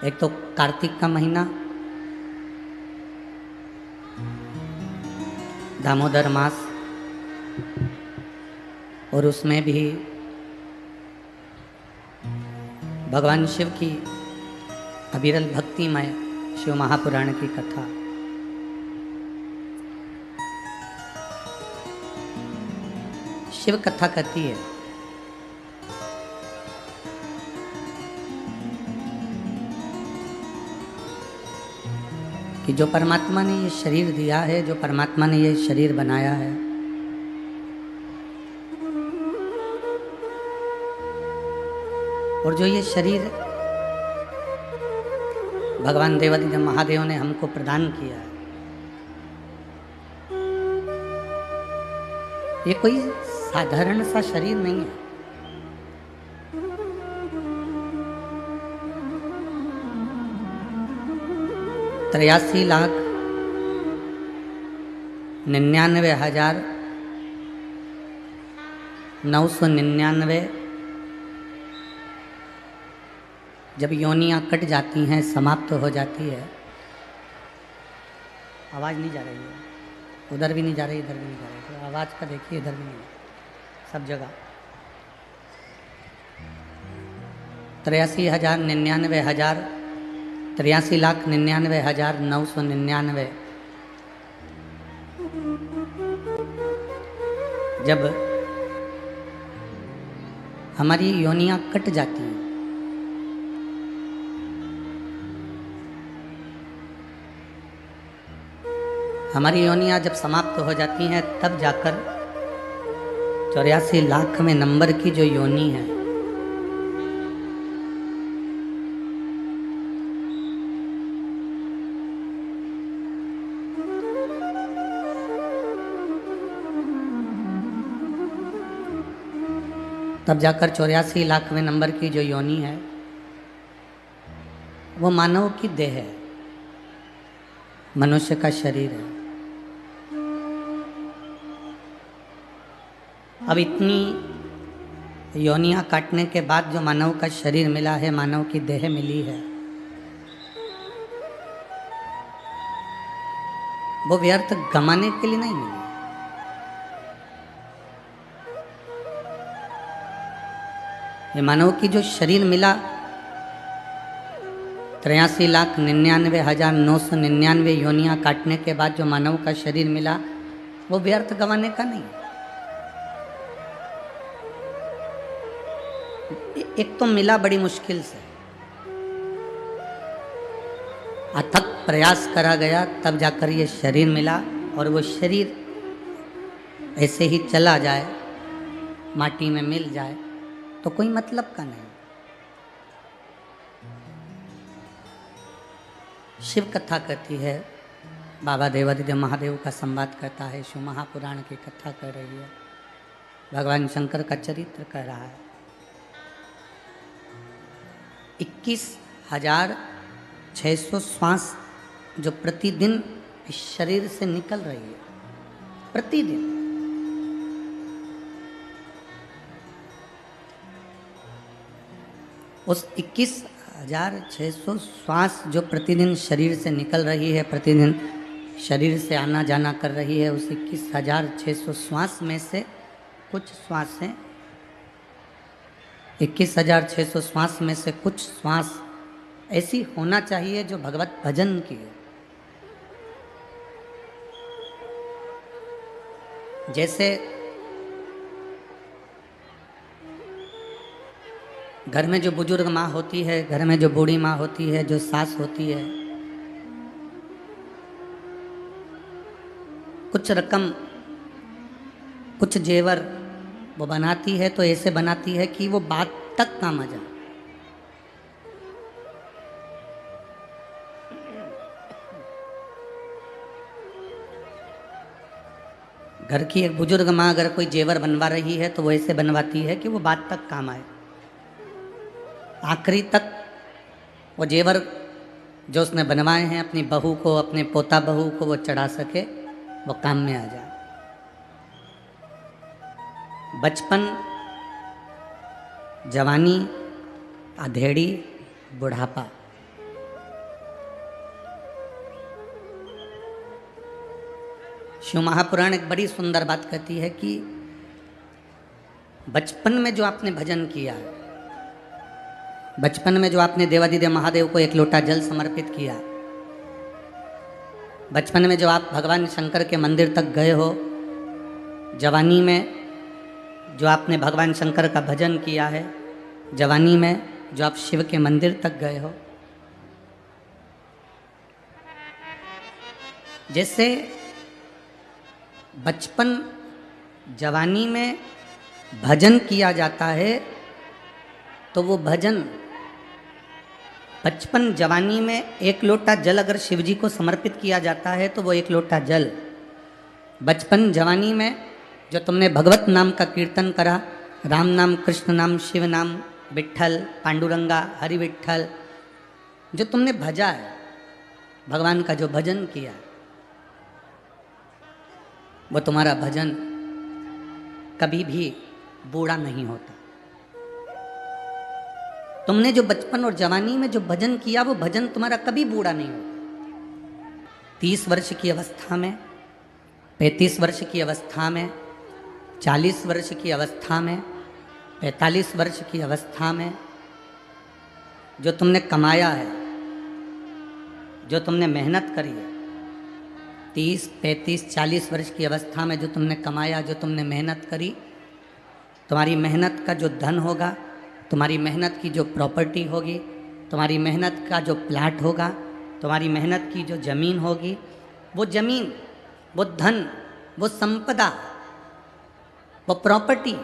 एक तो कार्तिक का महीना, दामोदर मास, और उसमें भी भगवान शिव की अविरल भक्तिमय शिव महापुराण की कथा। शिव कथा कहती है कि जो परमात्मा ने ये शरीर दिया है, जो परमात्मा ने ये शरीर बनाया है, और जो ये शरीर भगवान देवादिदेव महादेव ने हमको प्रदान किया है, ये कोई साधारण सा शरीर नहीं है। तिरासी लाख 99,999 जब योनियां कट जाती हैं, समाप्त हो जाती है। आवाज़ नहीं जा रही है, उधर भी नहीं जा रही, इधर भी नहीं जा रही, तो आवाज़ का देखिए, इधर भी नहीं, सब जगह 83,99,999 जब हमारी योनियां कट जाती हैं, हमारी योनियां जब समाप्त हो जाती हैं, तब जाकर 84 लाख में नंबर की जो योनि है, तब जाकर 84 लाख में नंबर की जो योनि है, वो मानव की देह है, मनुष्य का शरीर है। अब इतनी योनियां काटने के बाद जो मानव का शरीर मिला है, मानव की देह मिली है, वो व्यर्थ गंवाने के लिए नहीं मिली। ये मानव की जो शरीर मिला, 83,99,999 योनियां काटने के बाद जो मानव का शरीर मिला, वो व्यर्थ गंवाने का नहीं। एक तो मिला बड़ी मुश्किल से, अथक प्रयास करा गया, तब जाकर ये शरीर मिला, और वो शरीर ऐसे ही चला जाए, माटी में मिल जाए, तो कोई मतलब का नहीं। शिव कथा कहती है, बाबा देवादिदेव महादेव का संवाद करता है, शिव महापुराण की कथा कर रही है, भगवान शंकर का चरित्र कह रहा है। 21,600 श्वास जो प्रतिदिन इस शरीर से निकल रही है, प्रतिदिन, उस 21,600 श्वास जो प्रतिदिन शरीर से निकल रही है, प्रतिदिन शरीर से आना जाना कर रही है, उस 21,600 श्वास में से कुछ श्वासें, 21,600 श्वास में से कुछ श्वास ऐसी होना चाहिए जो भगवत भजन की हो। जैसे घर में जो बुजुर्ग माँ होती है, घर में जो बूढ़ी माँ होती है, जो सास होती है, कुछ रकम, कुछ जेवर वो बनाती है, तो ऐसे बनाती है कि वो बात तक काम आ जाए। घर की एक बुजुर्ग माँ अगर कोई जेवर बनवा रही है, तो वो ऐसे बनवाती है कि वो बात तक काम आए, आखिरी तक वो जेवर जो उसने बनवाए हैं अपनी बहू को, अपने पोता बहू को वो चढ़ा सके, वो काम में आ जाए। बचपन, जवानी, अधेड़ी, बुढ़ापा, शिव महापुराण एक बड़ी सुंदर बात कहती है कि बचपन में जो आपने भजन किया, बचपन में जो आपने देवादिदेव महादेव को एक लोटा जल समर्पित किया, बचपन में जो आप भगवान शंकर के मंदिर तक गए हो, जवानी में जो आपने भगवान शंकर का भजन किया है, जवानी में जो आप शिव के मंदिर तक गए हो, जैसे बचपन जवानी में भजन किया जाता है, तो वो भजन बचपन जवानी में एक लोटा जल अगर शिव जी को समर्पित किया जाता है तो वो एक लोटा जल बचपन जवानी में जो तुमने भगवत नाम का कीर्तन करा, राम नाम, कृष्ण नाम, शिव नाम, विट्ठल, पांडुरंगा, हरि विट्ठल, जो तुमने भजा है, भगवान का जो भजन किया, वो तुम्हारा भजन कभी भी बूढ़ा नहीं होता। तुमने जो बचपन और जवानी में जो भजन किया, वो भजन तुम्हारा कभी बूढ़ा नहीं होता। 30 वर्ष की अवस्था में, 35 वर्ष की अवस्था में, 40 वर्ष की अवस्था में, 45 वर्ष की अवस्था में जो तुमने कमाया है, जो तुमने मेहनत करी है, 30, 35, 40 वर्ष की अवस्था में जो तुमने कमाया, जो तुमने मेहनत करी, तुम्हारी मेहनत का जो धन होगा, तुम्हारी मेहनत की जो प्रॉपर्टी होगी, तुम्हारी मेहनत का जो प्लाट होगा, तुम्हारी मेहनत की जो ज़मीन होगी, वो ज़मीन, वो धन, वो संपदा, वो प्रॉपर्टी,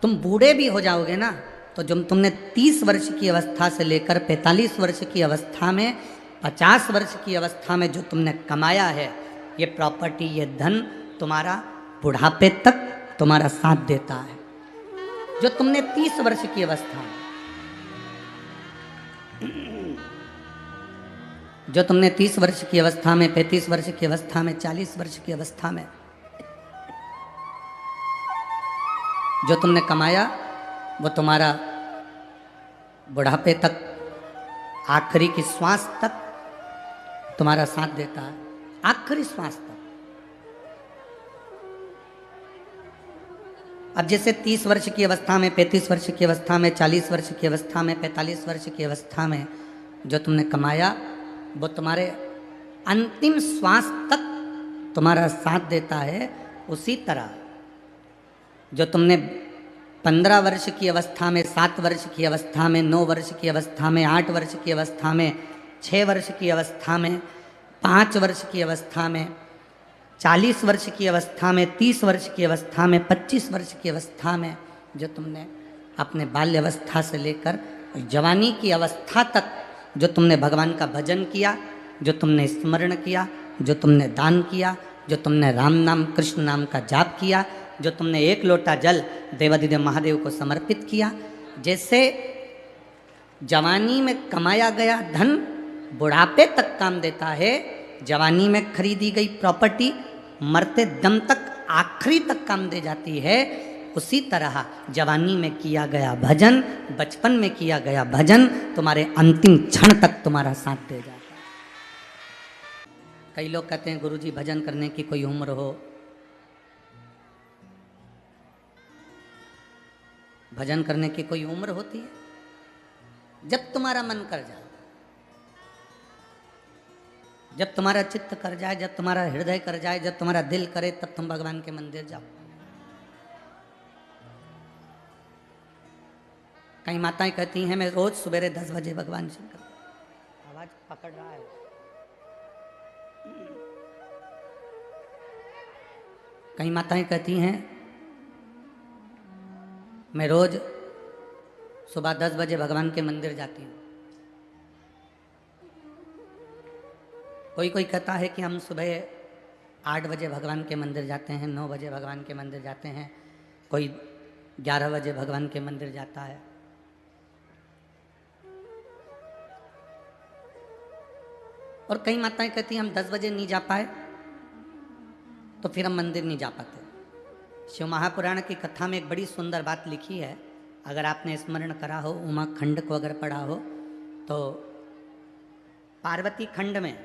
तुम बूढ़े भी हो जाओगे ना, तो जब तुमने 30 वर्ष की अवस्था से लेकर 45 वर्ष की अवस्था में, 50 वर्ष की अवस्था में जो तुमने कमाया है, ये प्रॉपर्टी, ये धन तुम्हारा बुढ़ापे तक तुम्हारा साथ देता है। जो तुमने 30 वर्ष की अवस्था में, जो तुमने 30 वर्ष की अवस्था में, 35 वर्ष की अवस्था में, 40 वर्ष की अवस्था में जो तुमने कमाया, वो तुम्हारा बुढ़ापे तक, आखिरी की श्वास तक तुम्हारा साथ देता है, आखिरी श्वास तक। अब जैसे 30 वर्ष की अवस्था में, 35 वर्ष की अवस्था में, 40 वर्ष की अवस्था में, 45 वर्ष की अवस्था में जो तुमने कमाया, वो तुम्हारे अंतिम श्वास तक तुम्हारा साथ देता है। उसी तरह जो तुमने 15 वर्ष की अवस्था में, 7 वर्ष की अवस्था में, 9 वर्ष की अवस्था में, 8 वर्ष की अवस्था में, 6 वर्ष की अवस्था में, 5 वर्ष की अवस्था में, 40 वर्ष की अवस्था में, 30 वर्ष की अवस्था में, 25 वर्ष की अवस्था में जो तुमने अपने बाल्य अवस्था से लेकर जवानी की अवस्था तक जो तुमने भगवान का भजन किया, जो तुमने स्मरण किया, जो तुमने दान किया, जो तुमने राम नाम, कृष्ण नाम का जाप किया, जो तुमने एक लोटा जल देवादिदेव महादेव को समर्पित किया, जैसे जवानी में कमाया गया धन बुढ़ापे तक काम देता है, जवानी में खरीदी गई प्रॉपर्टी मरते दम तक, आखिरी तक काम दे जाती है, उसी तरह जवानी में किया गया भजन, बचपन में किया गया भजन तुम्हारे अंतिम क्षण तक तुम्हारा साथ दे जाता है। कई लोग कहते हैं गुरुजी भजन करने की कोई उम्र हो, भजन करने की कोई उम्र होती है? जब तुम्हारा मन कर जाए, जब तुम्हारा चित्त कर जाए, जब तुम्हारा हृदय कर जाए, जब तुम्हारा दिल करे, तब तुम भगवान के मंदिर जाओ। कई माताएं कहती हैं मैं रोज सवेरे 10 बजे भगवान शंकर, आवाज पकड़ रहा है, कई माताएं कहती हैं मैं रोज सुबह 10 बजे भगवान के मंदिर जाती हूँ। कोई कोई कहता है कि हम सुबह 8 बजे भगवान के मंदिर जाते हैं, 9 बजे भगवान के मंदिर जाते हैं, कोई 11 बजे भगवान के मंदिर जाता है। और कई माताएं कहती हैं हम 10 बजे नहीं जा पाए तो फिर हम मंदिर नहीं जा पाते। शिव महापुराण की कथा में एक बड़ी सुंदर बात लिखी है, अगर आपने स्मरण करा हो, उमा खंड को अगर पढ़ा हो, तो पार्वती खंड में,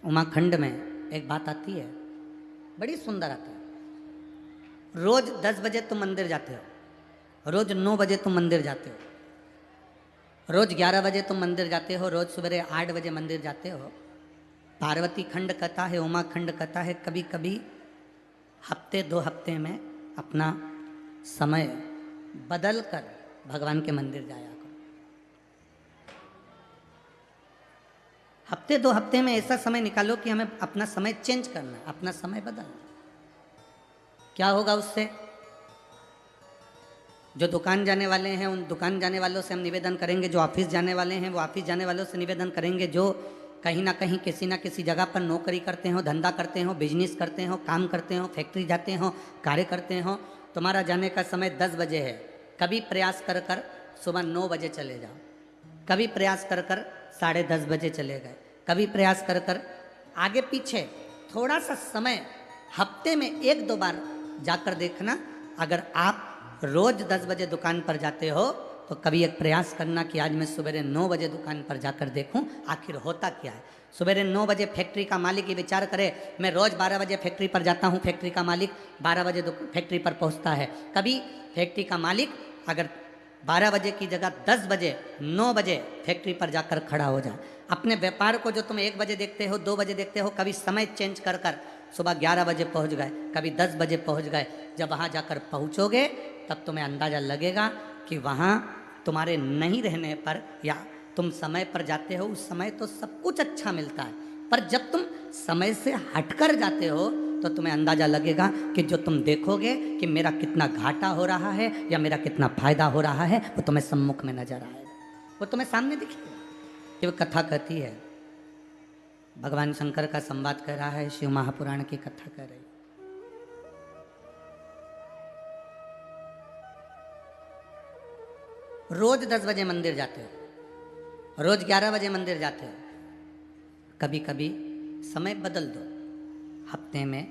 उमा खंड में एक बात आती है बड़ी सुंदर आता है। रोज 10 बजे तुम मंदिर जाते हो, रोज 9 बजे तुम मंदिर जाते हो, रोज 11 बजे तुम मंदिर जाते हो, रोज सवेरे 8 बजे मंदिर जाते हो। पार्वती खंड कथा है, उमा खंड कथा है। कभी कभी हफ्ते 2 हफ्ते में अपना समय बदल कर भगवान के मंदिर जाया करो। हफ्ते 2 हफ्ते में ऐसा समय निकालो कि हमें अपना समय चेंज करना, अपना समय बदलना। क्या होगा उससे? जो दुकान जाने वाले हैं उन दुकान जाने वालों से हम निवेदन करेंगे, जो ऑफिस जाने वाले हैं वो ऑफिस जाने वालों से निवेदन करेंगे, जो कहीं ना कहीं किसी ना किसी जगह पर नौकरी करते हो, धंधा करते हो, बिजनेस करते हो, काम करते हो, फैक्ट्री जाते हो, कार्य करते हो। तुम्हारा जाने का समय 10 बजे है। कभी प्रयास कर कर सुबह 9 बजे चले जाओ, कभी प्रयास कर कर 10:30 बजे चले गए, कभी प्रयास कर कर आगे पीछे थोड़ा सा समय हफ्ते में 1-2 बार जाकर देखना। अगर आप रोज 10 बजे दुकान पर जाते हो तो कभी एक प्रयास करना कि आज मैं सवेरे 9 बजे दुकान पर जाकर देखूं आखिर होता क्या है। सवेरे 9 बजे फैक्ट्री का मालिक ये विचार करे मैं रोज 12 बजे फैक्ट्री पर जाता हूं, फैक्ट्री का मालिक 12 बजे फैक्ट्री पर पहुंचता है। कभी फैक्ट्री का मालिक अगर 12 बजे की जगह 10 बजे 9 बजे फैक्ट्री पर जाकर खड़ा हो जाए। अपने व्यापार को जो तुम 1 बजे देखते हो, 2 बजे देखते हो, कभी समय चेंज कर कर सुबह 11 बजे पहुंच गए, कभी 10 बजे पहुंच गए। जब वहां जाकर पहुंचोगे तब तुम्हें अंदाजा लगेगा कि वहां तुम्हारे नहीं रहने पर या तुम समय पर जाते हो उस समय तो सब कुछ अच्छा मिलता है, पर जब तुम समय से हटकर जाते हो तो तुम्हें अंदाजा लगेगा कि जो तुम देखोगे कि मेरा कितना घाटा हो रहा है या मेरा कितना फायदा हो रहा है वो तुम्हें सम्मुख में नजर आएगा, वो तुम्हें सामने दिखेगा। ये कथा कहती है, भगवान शंकर का संवाद कर रहा है, शिव महापुराण की कथा कर रही। रोज 10 बजे मंदिर जाते हो, रोज 11 बजे मंदिर जाते हो, कभी कभी समय बदल दो। हफ्ते में,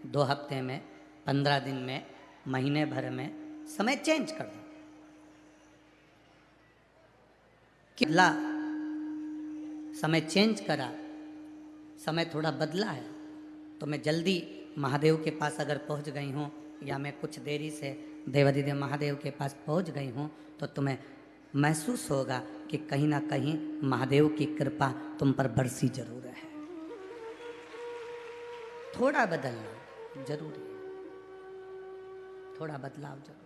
2 हफ्ते में, 15 दिन में, महीने भर में समय चेंज कर दो। कितना समय चेंज करा, समय थोड़ा बदला है तो मैं जल्दी महादेव के पास अगर पहुंच गई हूँ या मैं कुछ देरी से देवाधिदेव महादेव के पास पहुंच गई हूँ तो तुम्हें महसूस होगा कि कहीं ना कहीं महादेव की कृपा तुम पर बरसी जरूर है। थोड़ा बदलना जरूरी है, थोड़ा बदलाव जरूर।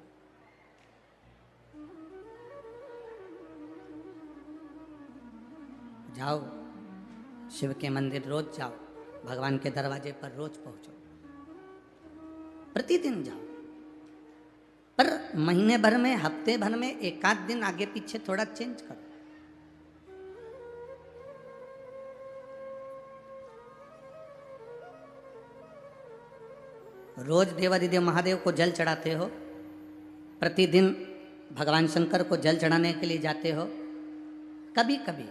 जाओ शिव के मंदिर रोज जाओ, भगवान के दरवाजे पर रोज पहुंचो, प्रतिदिन जाओ, पर महीने भर में, हफ्ते भर में 1-आध दिन आगे पीछे थोड़ा चेंज करो। रोज देवाधिदेव महादेव को जल चढ़ाते हो, प्रतिदिन भगवान शंकर को जल चढ़ाने के लिए जाते हो, कभी कभी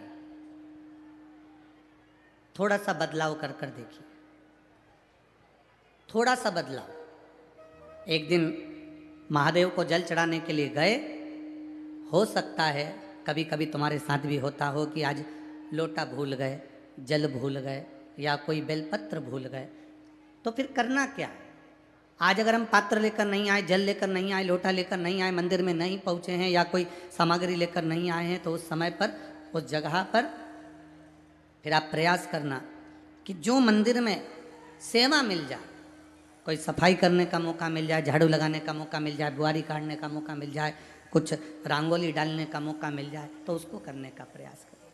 थोड़ा सा बदलाव कर कर देखिए, थोड़ा सा बदलाव। एक दिन महादेव को जल चढ़ाने के लिए गए, हो सकता है कभी कभी तुम्हारे साथ भी होता हो कि आज लोटा भूल गए, जल भूल गए या कोई बेलपत्र भूल गए, तो फिर करना क्या है? आज अगर हम पात्र लेकर नहीं आए, जल लेकर नहीं आए, लोटा लेकर नहीं आए, मंदिर में नहीं पहुँचे हैं या कोई सामग्री लेकर नहीं आए हैं, तो उस समय पर, उस जगह पर फिर आप प्रयास करना कि जो मंदिर में सेवा मिल जाए, कोई सफाई करने का मौका मिल जाए, झाड़ू लगाने का मौका मिल जाए, बुआरी काटने का मौका मिल जाए, कुछ रंगोली डालने का मौका मिल जाए, तो उसको करने का प्रयास करें,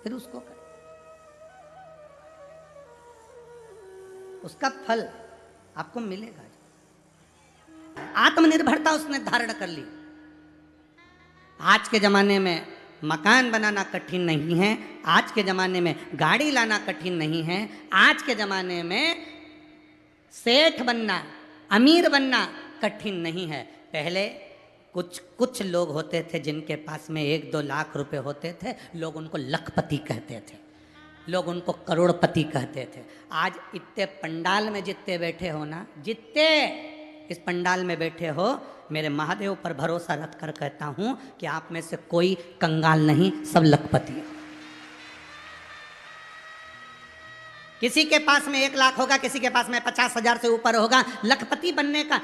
फिर उसको करें। उसका फल आपको मिलेगा। आत्मनिर्भरता उसने धारण कर ली। आज के जमाने में मकान बनाना कठिन नहीं है, आज के ज़माने में गाड़ी लाना कठिन नहीं है, आज के ज़माने में सेठ बनना, अमीर बनना कठिन नहीं है। पहले कुछ लोग होते थे जिनके पास में 1-2 लाख रुपए होते थे, लोग उनको लखपति कहते थे, लोग उनको करोड़पति कहते थे। आज इतने पंडाल में जितने बैठे हो ना, जितने इस पंडाल में बैठे हो, मेरे महादेव पर भरोसा रख कर कहता हूं कि आप में से कोई कंगाल नहीं, सब लखपति हो। किसी के पास में 1 लाख होगा, किसी के पास में 50,000 से ऊपर होगा। लखपति बनने का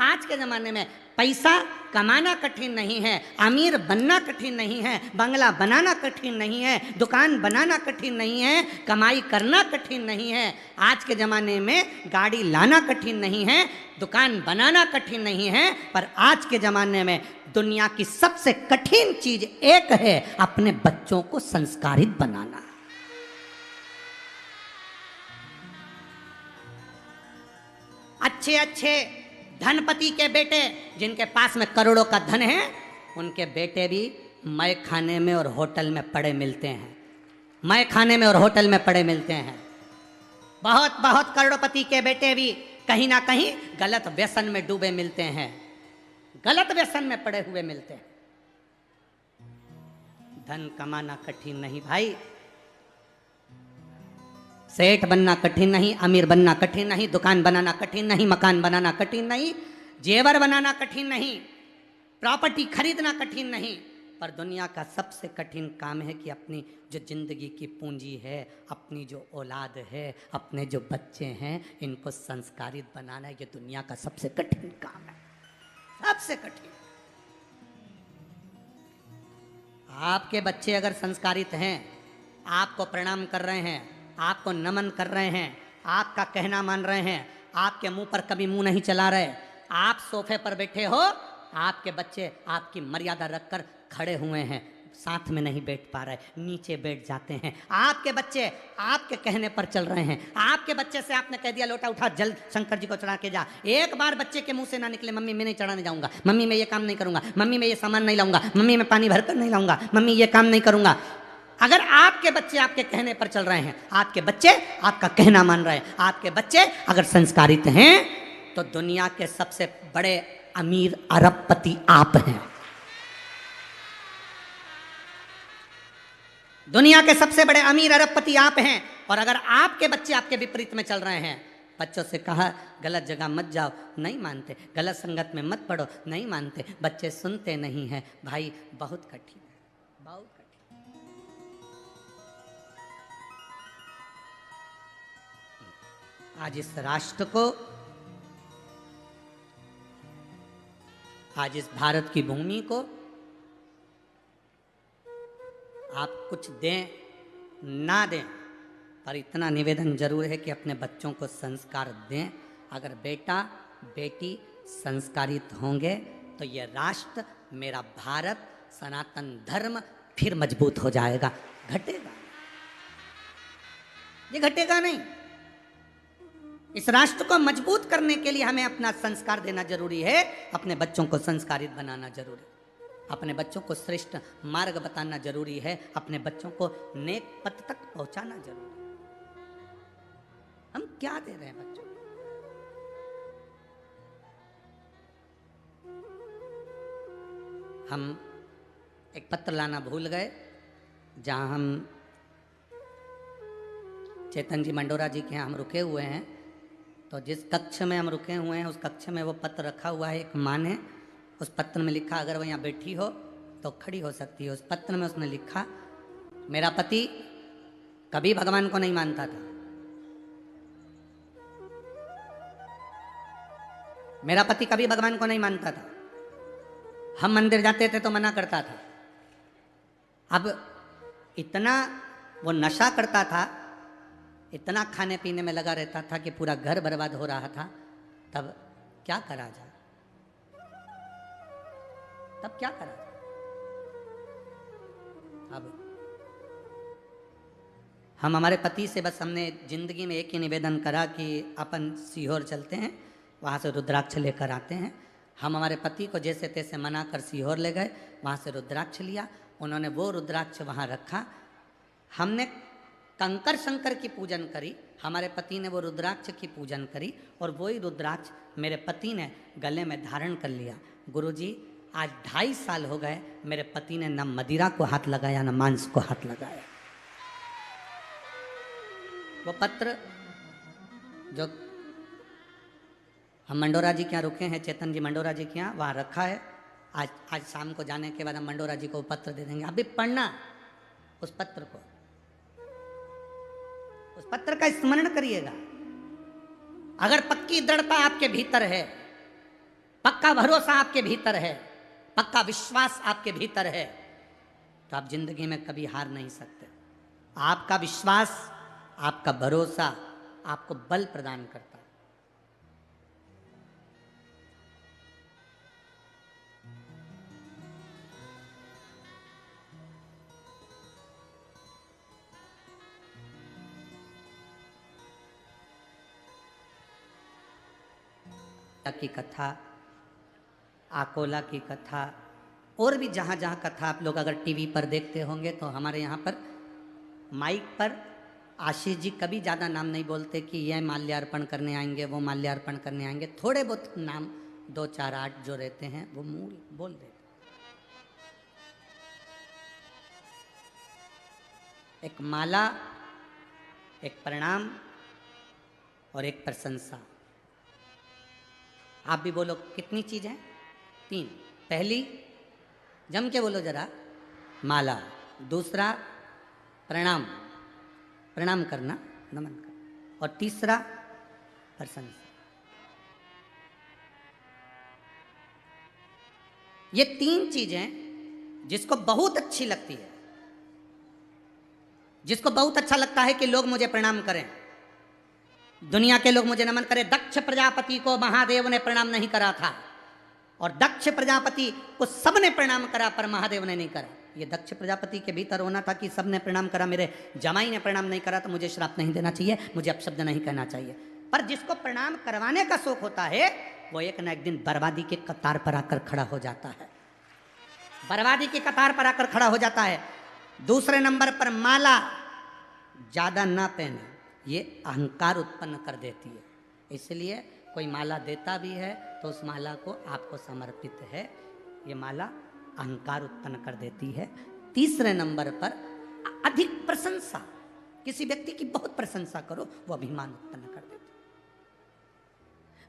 आज के ज़माने में पैसा कमाना कठिन नहीं है, अमीर बनना कठिन नहीं है, बंगला बनाना कठिन नहीं है, दुकान बनाना कठिन नहीं है, कमाई करना कठिन नहीं है। आज के ज़माने में गाड़ी लाना कठिन नहीं है, दुकान बनाना कठिन नहीं है। पर आज के ज़माने में दुनिया की सबसे कठिन चीज़ एक है, अपने बच्चों को संस्कारित बनाना। अच्छे अच्छे धनपति के बेटे जिनके पास में करोड़ों का धन है, उनके बेटे भी मय खाने में और होटल में पड़े मिलते हैं, मय खाने में और होटल में पड़े मिलते हैं। बहुत बहुत करोड़पति के बेटे भी कहीं ना कहीं गलत व्यसन में डूबे मिलते हैं, गलत व्यसन में पड़े हुए मिलते हैं। धन कमाना कठिन नहीं भाई, सेठ बनना कठिन नहीं, अमीर बनना कठिन नहीं, दुकान बनाना कठिन नहीं, मकान बनाना कठिन नहीं, जेवर बनाना कठिन नहीं, प्रॉपर्टी खरीदना कठिन नहीं। पर दुनिया का सबसे कठिन काम है कि अपनी जो जिंदगी की पूंजी है, अपनी जो औलाद है, अपने जो बच्चे हैं, इनको संस्कारित बनाना, ये दुनिया का सबसे कठिन काम है, सबसे कठिन। आपके बच्चे अगर संस्कारित हैं, आपको प्रणाम कर रहे हैं, आपको नमन कर रहे हैं, आपका कहना मान रहे हैं, आपके मुंह पर कभी मुंह नहीं चला रहे, आप सोफे पर बैठे हो, आपके बच्चे आपकी मर्यादा रखकर खड़े हुए हैं, साथ में नहीं बैठ पा रहे, नीचे बैठ जाते हैं। आपके बच्चे आपके कहने पर चल रहे हैं। आपके बच्चे से आपने कह दिया लोटा उठा जल शंकर जी को चढ़ा के जा, एक बार बच्चे के मुंह से ना निकले मम्मी मैं नहीं चढ़ाने जाऊंगा, मम्मी मैं ये काम नहीं करूंगा, मम्मी मैं ये सामान नहीं लाऊंगा, मम्मी मैं पानी भरकर नहीं लाऊंगा, मम्मी ये काम नहीं करूंगा। अगर आपके बच्चे आपके कहने पर चल रहे हैं, आपके बच्चे आपका कहना मान रहे हैं, आपके बच्चे अगर संस्कारित हैं, तो दुनिया के सबसे बड़े अमीर अरबपति आप हैं। दुनिया के सबसे बड़े अमीर अरबपति आप हैं। और अगर आपके बच्चे आपके विपरीत में चल रहे हैं, बच्चों से कहा गलत जगह मत जाओ, नहीं मानते, गलत संगत में मत पड़ो, नहीं मानते, बच्चे सुनते नहीं हैं। भाई बहुत कठिन है, बहुत कठिन। आज इस राष्ट्र को, आज इस भारत की भूमि को आप कुछ दें ना दें, पर इतना निवेदन जरूर है कि अपने बच्चों को संस्कार दें। अगर बेटा बेटी संस्कारित होंगे तो ये राष्ट्र, मेरा भारत, सनातन धर्म फिर मजबूत हो जाएगा। घटेगा, ये घटेगा नहीं। इस राष्ट्र को मजबूत करने के लिए हमें अपना संस्कार देना जरूरी है, अपने बच्चों को संस्कारित बनाना जरूरी है, अपने बच्चों को श्रेष्ठ मार्ग बताना जरूरी है, अपने बच्चों को नेक पथ तक पहुंचाना जरूरी है। हम क्या दे रहे हैं बच्चों को? हम एक पत्र लाना भूल गए, जहां हम चेतन जी मंडोरा जी के यहाँ हम रुके हुए हैं। तो जिस कक्ष में हम रुके हुए हैं, उस कक्ष में वो पत्र रखा हुआ है। एक माँ ने उस पत्र में लिखा, अगर वो यहाँ बैठी हो तो खड़ी हो सकती है। उस पत्र में उसने लिखा, मेरा पति कभी भगवान को नहीं मानता था, मेरा पति कभी भगवान को नहीं मानता था, हम मंदिर जाते थे तो मना करता था। अब इतना वो नशा करता था, इतना खाने पीने में लगा रहता था कि पूरा घर बर्बाद हो रहा था। तब क्या करा जाए, तब क्या करा जाए? अब हम हमारे पति से बस हमने जिंदगी में एक ही निवेदन करा कि अपन सीहोर चलते हैं, वहाँ से रुद्राक्ष लेकर आते हैं। हम हमारे पति को जैसे तैसे मना कर सीहोर ले गए, वहाँ से रुद्राक्ष लिया, उन्होंने वो रुद्राक्ष वहाँ रखा। हमने कंकर शंकर की पूजन करी, हमारे पति ने वो रुद्राक्ष की पूजन करी, और वही रुद्राक्ष मेरे पति ने गले में धारण कर लिया। गुरुजी, आज 2.5 साल हो गए, मेरे पति ने न मदिरा को हाथ लगाया न मांस को हाथ लगाया। वो पत्र जो हम मंडोरा जी के यहाँ रुके हैं, चेतन जी मंडोरा जी के यहाँ, वहाँ रखा है। आज शाम को जाने के बाद हम मंडोरा जी को पत्र दे देंगे। अभी पढ़ना उस पत्र को, उस पत्र का स्मरण करिएगा। अगर पक्की दृढ़ता आपके भीतर है, पक्का भरोसा आपके भीतर है, पक्का विश्वास आपके भीतर है, तो आप जिंदगी में कभी हार नहीं सकते। आपका विश्वास, आपका भरोसा आपको बल प्रदान करता है। की कथा, आकोला की कथा, और भी जहाँ जहाँ कथा आप लोग अगर टीवी पर देखते होंगे, तो हमारे यहाँ पर माइक पर आशीष जी कभी ज़्यादा नाम नहीं बोलते कि यह माल्यार्पण करने आएंगे, वो माल्यार्पण करने आएंगे। थोड़े बहुत नाम 2 4 8 जो रहते हैं वो मूल बोल देते। एक माला, एक प्रणाम और एक प्रशंसा। आप भी बोलो कितनी चीज़ें? 3। पहली, जम के बोलो जरा, माला। दूसरा, प्रणाम, प्रणाम करना, नमन करना। और तीसरा, प्रशंसा। ये 3 चीजें जिसको बहुत अच्छी लगती है, जिसको बहुत अच्छा लगता है कि लोग मुझे प्रणाम करें, दुनिया के लोग मुझे नमन करें। दक्ष प्रजापति को महादेव ने प्रणाम नहीं करा था, और दक्ष प्रजापति को सबने प्रणाम करा, पर महादेव ने नहीं करा। ये दक्ष प्रजापति के भीतर होना था कि सबने प्रणाम करा, मेरे जमाई ने प्रणाम नहीं करा तो मुझे श्राप नहीं देना चाहिए, मुझे अपशब्द नहीं कहना चाहिए। पर जिसको प्रणाम करवाने का शौक होता है, वो एक न एक दिन बर्बादी के कतार पर आकर खड़ा हो जाता है, बर्बादी की कतार पर आकर खड़ा हो जाता है। दूसरे नंबर पर माला ज्यादा ना पहने, ये अहंकार उत्पन्न कर देती है। इसलिए कोई माला देता भी है तो उस माला को आपको समर्पित है, ये माला अहंकार उत्पन्न कर देती है। तीसरे नंबर पर अधिक प्रशंसा, किसी व्यक्ति की बहुत प्रशंसा करो, वो अभिमान उत्पन्न कर देती है।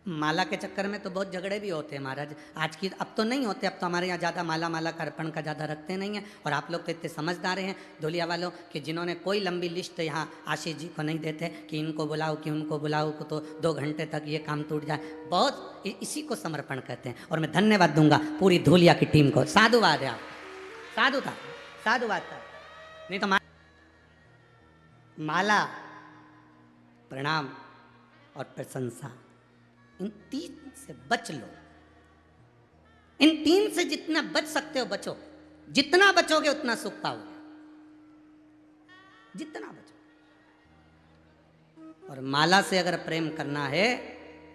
माला के चक्कर में तो बहुत झगड़े भी होते हैं महाराज, आज की, अब तो नहीं होते, अब तो हमारे यहाँ ज़्यादा माला का अर्पण का ज़्यादा रखते नहीं है। और आप लोग तो इतने समझदार हैं धुलिया वालों कि जिन्होंने कोई लंबी लिस्ट यहाँ आशीष जी को नहीं देते कि इनको बुलाओ कि उनको बुलाओ को, तो 2 घंटे तक ये काम टूट जाए। बहुत इसी को समर्पण कहते हैं। और मैं धन्यवाद दूंगा पूरी धुलिया की टीम को। साधुवाद है, आप साधु था, साधुवाद था। नहीं तो माला, प्रणाम और प्रशंसा, इन 3 से बच लो। इन 3 से जितना बच सकते हो बचो, जितना बचोगे उतना सुख पाओगे, जितना बचो। और माला से अगर प्रेम करना है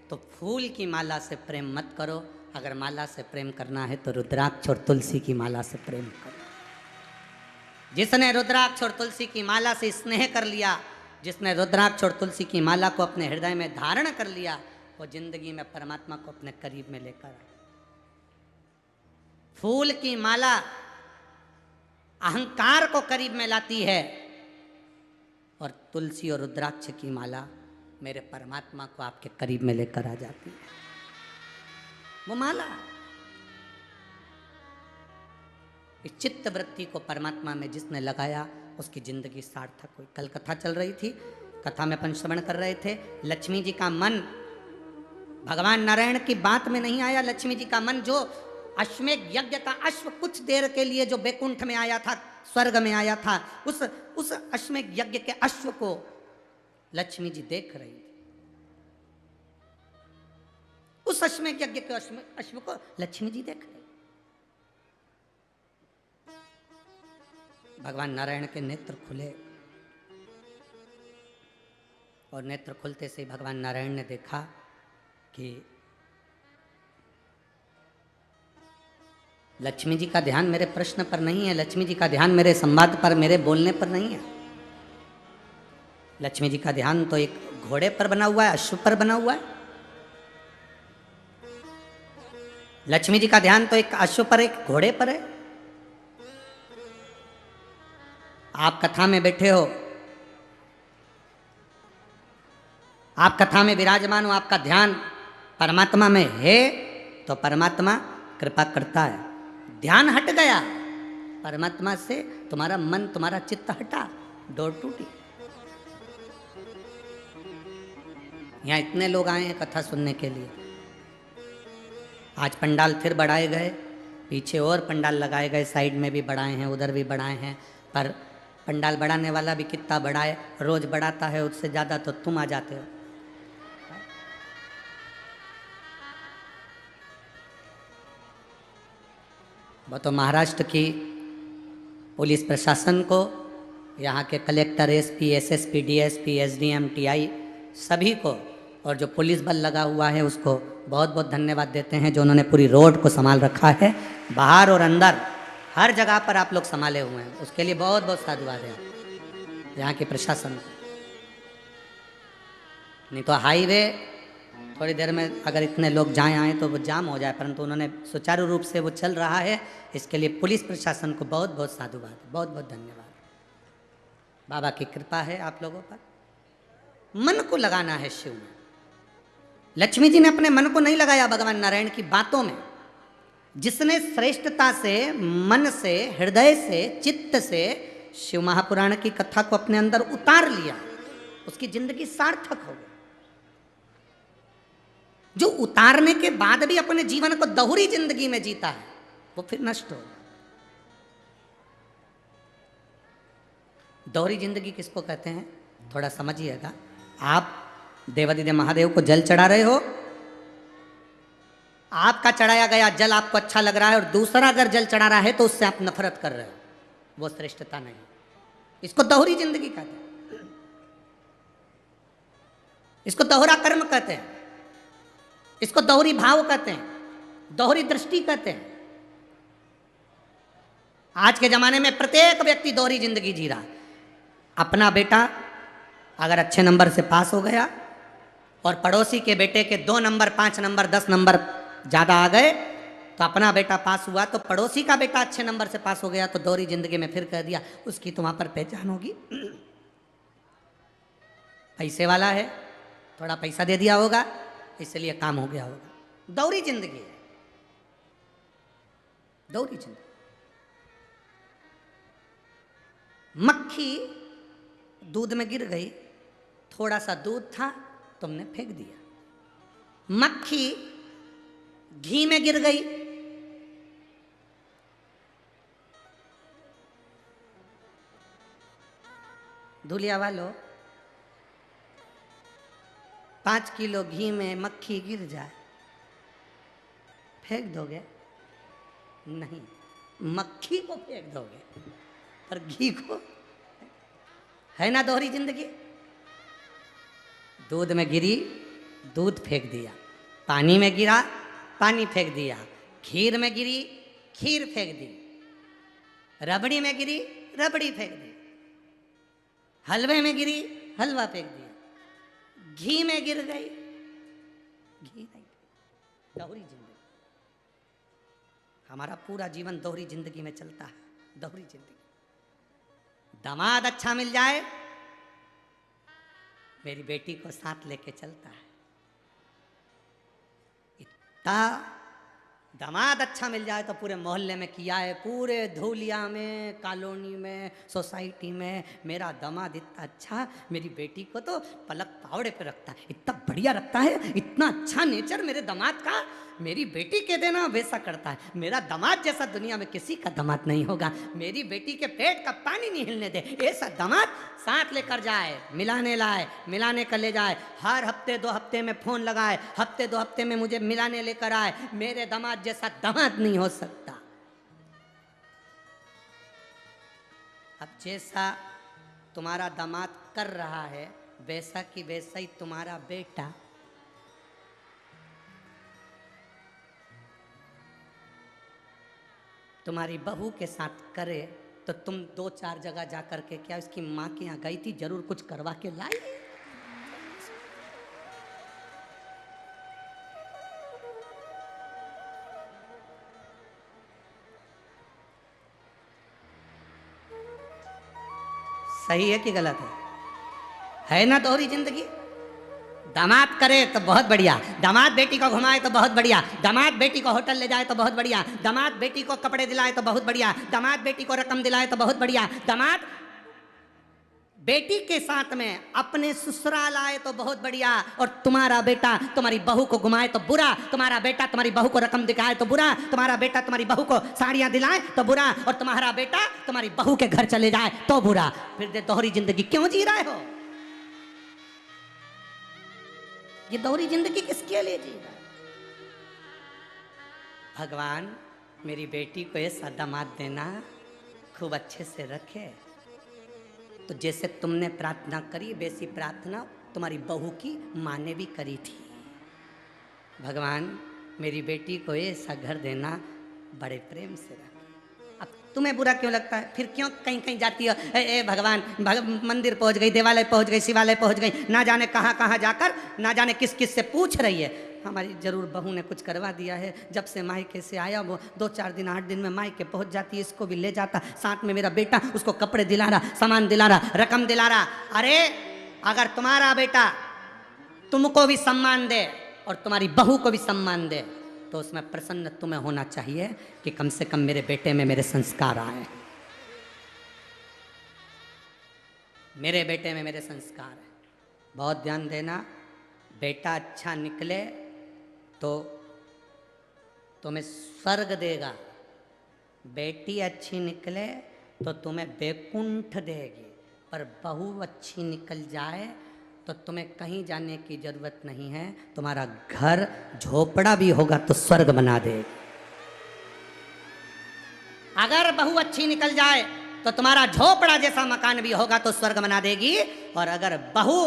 तो फूल की माला से प्रेम मत करो, अगर माला से प्रेम करना है तो रुद्राक्ष और तुलसी की माला से प्रेम करो। जिसने रुद्राक्ष और तुलसी की माला से स्नेह कर लिया, जिसने रुद्राक्ष और तुलसी की माला को अपने हृदय में धारण कर लिया, वो जिंदगी में परमात्मा को अपने करीब में लेकर आए। फूल की माला अहंकार को करीब में लाती है, और तुलसी और रुद्राक्ष की माला मेरे परमात्मा को आपके करीब में लेकर आ जाती है। वो माला इस चित्त वृत्ति को परमात्मा में जिसने लगाया, उसकी जिंदगी सार्थक हुई। कल कथा चल रही थी, कथा में अपन श्रवण कर रहे थे, लक्ष्मी जी का मन भगवान नारायण की बात में नहीं आया। लक्ष्मी जी का मन, जो अश्वमेध यज्ञ का अश्व कुछ देर के लिए जो बैकुंठ में आया था, स्वर्ग में आया था, उस अश्वमेध यज्ञ के अश्व को लक्ष्मी जी देख रही थी। उस अश्वमेध यज्ञ के अश्व को लक्ष्मी जी देख रही। भगवान नारायण के नेत्र खुले, और नेत्र खुलते से भगवान नारायण ने देखा कि लक्ष्मी जी का ध्यान मेरे प्रश्न पर नहीं है, लक्ष्मी जी का ध्यान मेरे संवाद पर, मेरे बोलने पर नहीं है। लक्ष्मी जी का ध्यान तो एक घोड़े पर बना हुआ है, अश्व पर बना हुआ है। लक्ष्मी जी का ध्यान तो एक अश्व पर, एक घोड़े पर है। आप कथा में बैठे हो, आप कथा में विराजमान हो, आपका ध्यान परमात्मा में है, तो परमात्मा कृपा करता है। ध्यान हट गया परमात्मा से, तुम्हारा मन, तुम्हारा चित्त हटा, डोर टूटी। यहाँ इतने लोग आए हैं कथा सुनने के लिए। आज पंडाल फिर बढ़ाए गए, पीछे और पंडाल लगाए गए, साइड में भी बढ़ाए हैं, उधर भी बढ़ाए हैं। पर पंडाल बढ़ाने वाला भी कितना बढ़ाए, रोज बढ़ाता है, उससे ज़्यादा तो तुम आ जाते हो। वो तो महाराष्ट्र की पुलिस प्रशासन को, यहाँ के collector, SP, SSP, DSP, SDM, TI सभी को, और जो पुलिस बल लगा हुआ है उसको बहुत बहुत धन्यवाद देते हैं, जो उन्होंने पूरी रोड को संभाल रखा है, बाहर और अंदर हर जगह पर आप लोग संभाले हुए हैं, उसके लिए बहुत बहुत साधुवाद है यहाँ के प्रशासन को। नहीं तो हाईवे थोड़ी देर में अगर इतने लोग जाएं आए तो वो जाम हो जाए, परंतु उन्होंने सुचारू रूप से वो चल रहा है, इसके लिए पुलिस प्रशासन को बहुत बहुत साधुवाद, बहुत बहुत धन्यवाद। बाबा की कृपा है आप लोगों पर। मन को लगाना है शिव में। लक्ष्मी जी ने अपने मन को नहीं लगाया भगवान नारायण की बातों में। जिसने श्रेष्ठता से, मन से, हृदय से, चित्त से शिव महापुराण की कथा को अपने अंदर उतार लिया, उसकी जिंदगी सार्थक हो गई। जो उतारने के बाद भी अपने जीवन को दोहरी जिंदगी में जीता है, वो फिर नष्ट हो। दोहरी जिंदगी किसको कहते हैं थोड़ा समझिएगा। आप देवादिदेव महादेव को जल चढ़ा रहे हो, आपका चढ़ाया गया जल आपको अच्छा लग रहा है, और दूसरा अगर जल चढ़ा रहा है तो उससे आप नफरत कर रहे हो, वो श्रेष्ठता नहीं। इसको दोहरी जिंदगी कहते हैं, इसको दोहरा कर्म कहते हैं, इसको दोहरी भाव कहते हैं, दोहरी दृष्टि कहते हैं। आज के जमाने में प्रत्येक व्यक्ति दोहरी जिंदगी जी रहा है। अपना बेटा अगर अच्छे नंबर से पास हो गया और पड़ोसी के बेटे के 2 नंबर, 5 नंबर, 10 नंबर ज़्यादा आ गए, तो अपना बेटा पास हुआ तो पड़ोसी का बेटा अच्छे नंबर से पास हो गया, तो दोहरी जिंदगी में फिर कह दिया उसकी तो वहाँ पर पहचान होगी, पैसे वाला है, थोड़ा पैसा दे दिया होगा, इसलिए काम हो गया होगा। दोहरी जिंदगी है, दोहरी जिंदगी। मक्खी दूध में गिर गई, थोड़ा सा दूध था, तुमने फेंक दिया। मक्खी घी में गिर गई, धुलिया वालों 5 किलो घी में मक्खी गिर जाए, फेंक दोगे? नहीं, मक्खी को फेंक दोगे, पर घी को। है ना दोहरी जिंदगी। दूध में गिरी, दूध फेंक दिया, पानी में गिरा, पानी फेंक दिया, खीर में गिरी, खीर फेंक दी, रबड़ी में गिरी, रबड़ी फेंक दी, हलवे में गिरी, हलवा फेंक दिया, घी में गिर गई, घी नहीं। दोहरी जिंदगी। हमारा पूरा जीवन दोहरी जिंदगी में चलता है, दोहरी जिंदगी। दामाद अच्छा मिल जाए, मेरी बेटी को साथ लेके चलता है। इतना दामाद अच्छा मिल जाए तो पूरे मोहल्ले में किया है, पूरे धूलिया में, कॉलोनी में, सोसाइटी में, मेरा दामाद इतना अच्छा, मेरी बेटी को तो पलक पावड़े पे रखता है, इतना बढ़िया रखता है, इतना अच्छा नेचर मेरे दामाद का, मेरी बेटी के देना वैसा करता है, मेरा दामाद जैसा दुनिया में किसी का दामाद नहीं होगा, मेरी बेटी के पेट का पानी नहीं हिलने दे, ऐसा दामाद साथ लेकर जाए, मिलाने लाए, मिलाने कर ले जाए, हर हफ्ते 2 हफ्ते में फोन लगाए, हफ्ते 2 हफ्ते में मुझे मिलाने लेकर आए, मेरे दामाद जैसा दामाद नहीं हो सकता। अब जैसा तुम्हारा दामाद कर रहा है, वैसा कि वैसा ही तुम्हारा बेटा। तुम्हारी बहू के साथ करे तो तुम 2-4 जगह जा कर के, क्या उसकी माँ के यहाँ गई थी, जरूर कुछ करवा के लाई। सही है कि गलत है ना दोहरी जिंदगी। दामाद करे तो बहुत बढ़िया, दामाद बेटी को घुमाए तो बहुत बढ़िया, दामाद बेटी को होटल ले जाए तो बहुत बढ़िया, दामाद बेटी को कपड़े दिलाए तो बहुत बढ़िया, दामाद बेटी को रकम दिलाए तो बहुत बढ़िया, दामाद बेटी के साथ में अपने ससुराल आए तो बहुत बढ़िया, और तुम्हारा बेटा तुम्हारी बहू को घुमाए तो बुरा, तुम्हारा बेटा तुम्हारी बहू को रकम दिखाए तो बुरा, तुम्हारा बेटा तुम्हारी बहू को साड़ियां दिलाए तो बुरा, और तुम्हारा बेटा तुम्हारी बहू के घर चले जाए तो बुरा। फिर दोहरी जिंदगी क्यों जी रहे हो? ये दोहरी जिंदगी किसके लिए जी रहे? भगवान मेरी बेटी को ऐसा दामाद देना, खूब अच्छे से रखे। तो जैसे तुमने प्रार्थना करी वैसी प्रार्थना तुम्हारी बहू की माँ ने भी करी थी। भगवान मेरी बेटी को ऐसा घर देना, बड़े प्रेम से रखे। अब तुम्हें बुरा क्यों लगता है? फिर क्यों कहीं कहीं जाती हो? ए भगवान, मंदिर पहुंच गई, देवालय पहुंच गई, शिवालय पहुंच गई, ना जाने कहाँ कहाँ जाकर, ना जाने किस किस से पूछ रही है। हमारी जरूर बहू ने कुछ करवा दिया है। जब से मायके से आया वो 2-4 दिन 8 दिन में मायके पहुंच जाती है, इसको भी ले जाता, साथ में मेरा बेटा उसको कपड़े दिला रहा, सामान दिला रहा, रकम दिला रहा। अरे अगर तुम्हारा बेटा तुमको भी सम्मान दे और तुम्हारी बहू को भी सम्मान दे, तो उसमें प्रसन्न तुम्हें होना चाहिए कि कम से कम मेरे बेटे में मेरे संस्कार आए, मेरे बेटे में मेरे संस्कार है। बहुत ध्यान देना, बेटा अच्छा निकले तो तुम्हें स्वर्ग देगा, बेटी अच्छी निकले तो तुम्हें बैकुंठ देगी। पर बहू अच्छी निकल जाए तो तुम्हें कहीं जाने की जरूरत नहीं है, तुम्हारा घर झोपड़ा भी होगा तो स्वर्ग बना देगी। अगर बहू अच्छी निकल जाए तो तुम्हारा झोपड़ा जैसा मकान भी होगा तो स्वर्ग बना देगी, और अगर बहू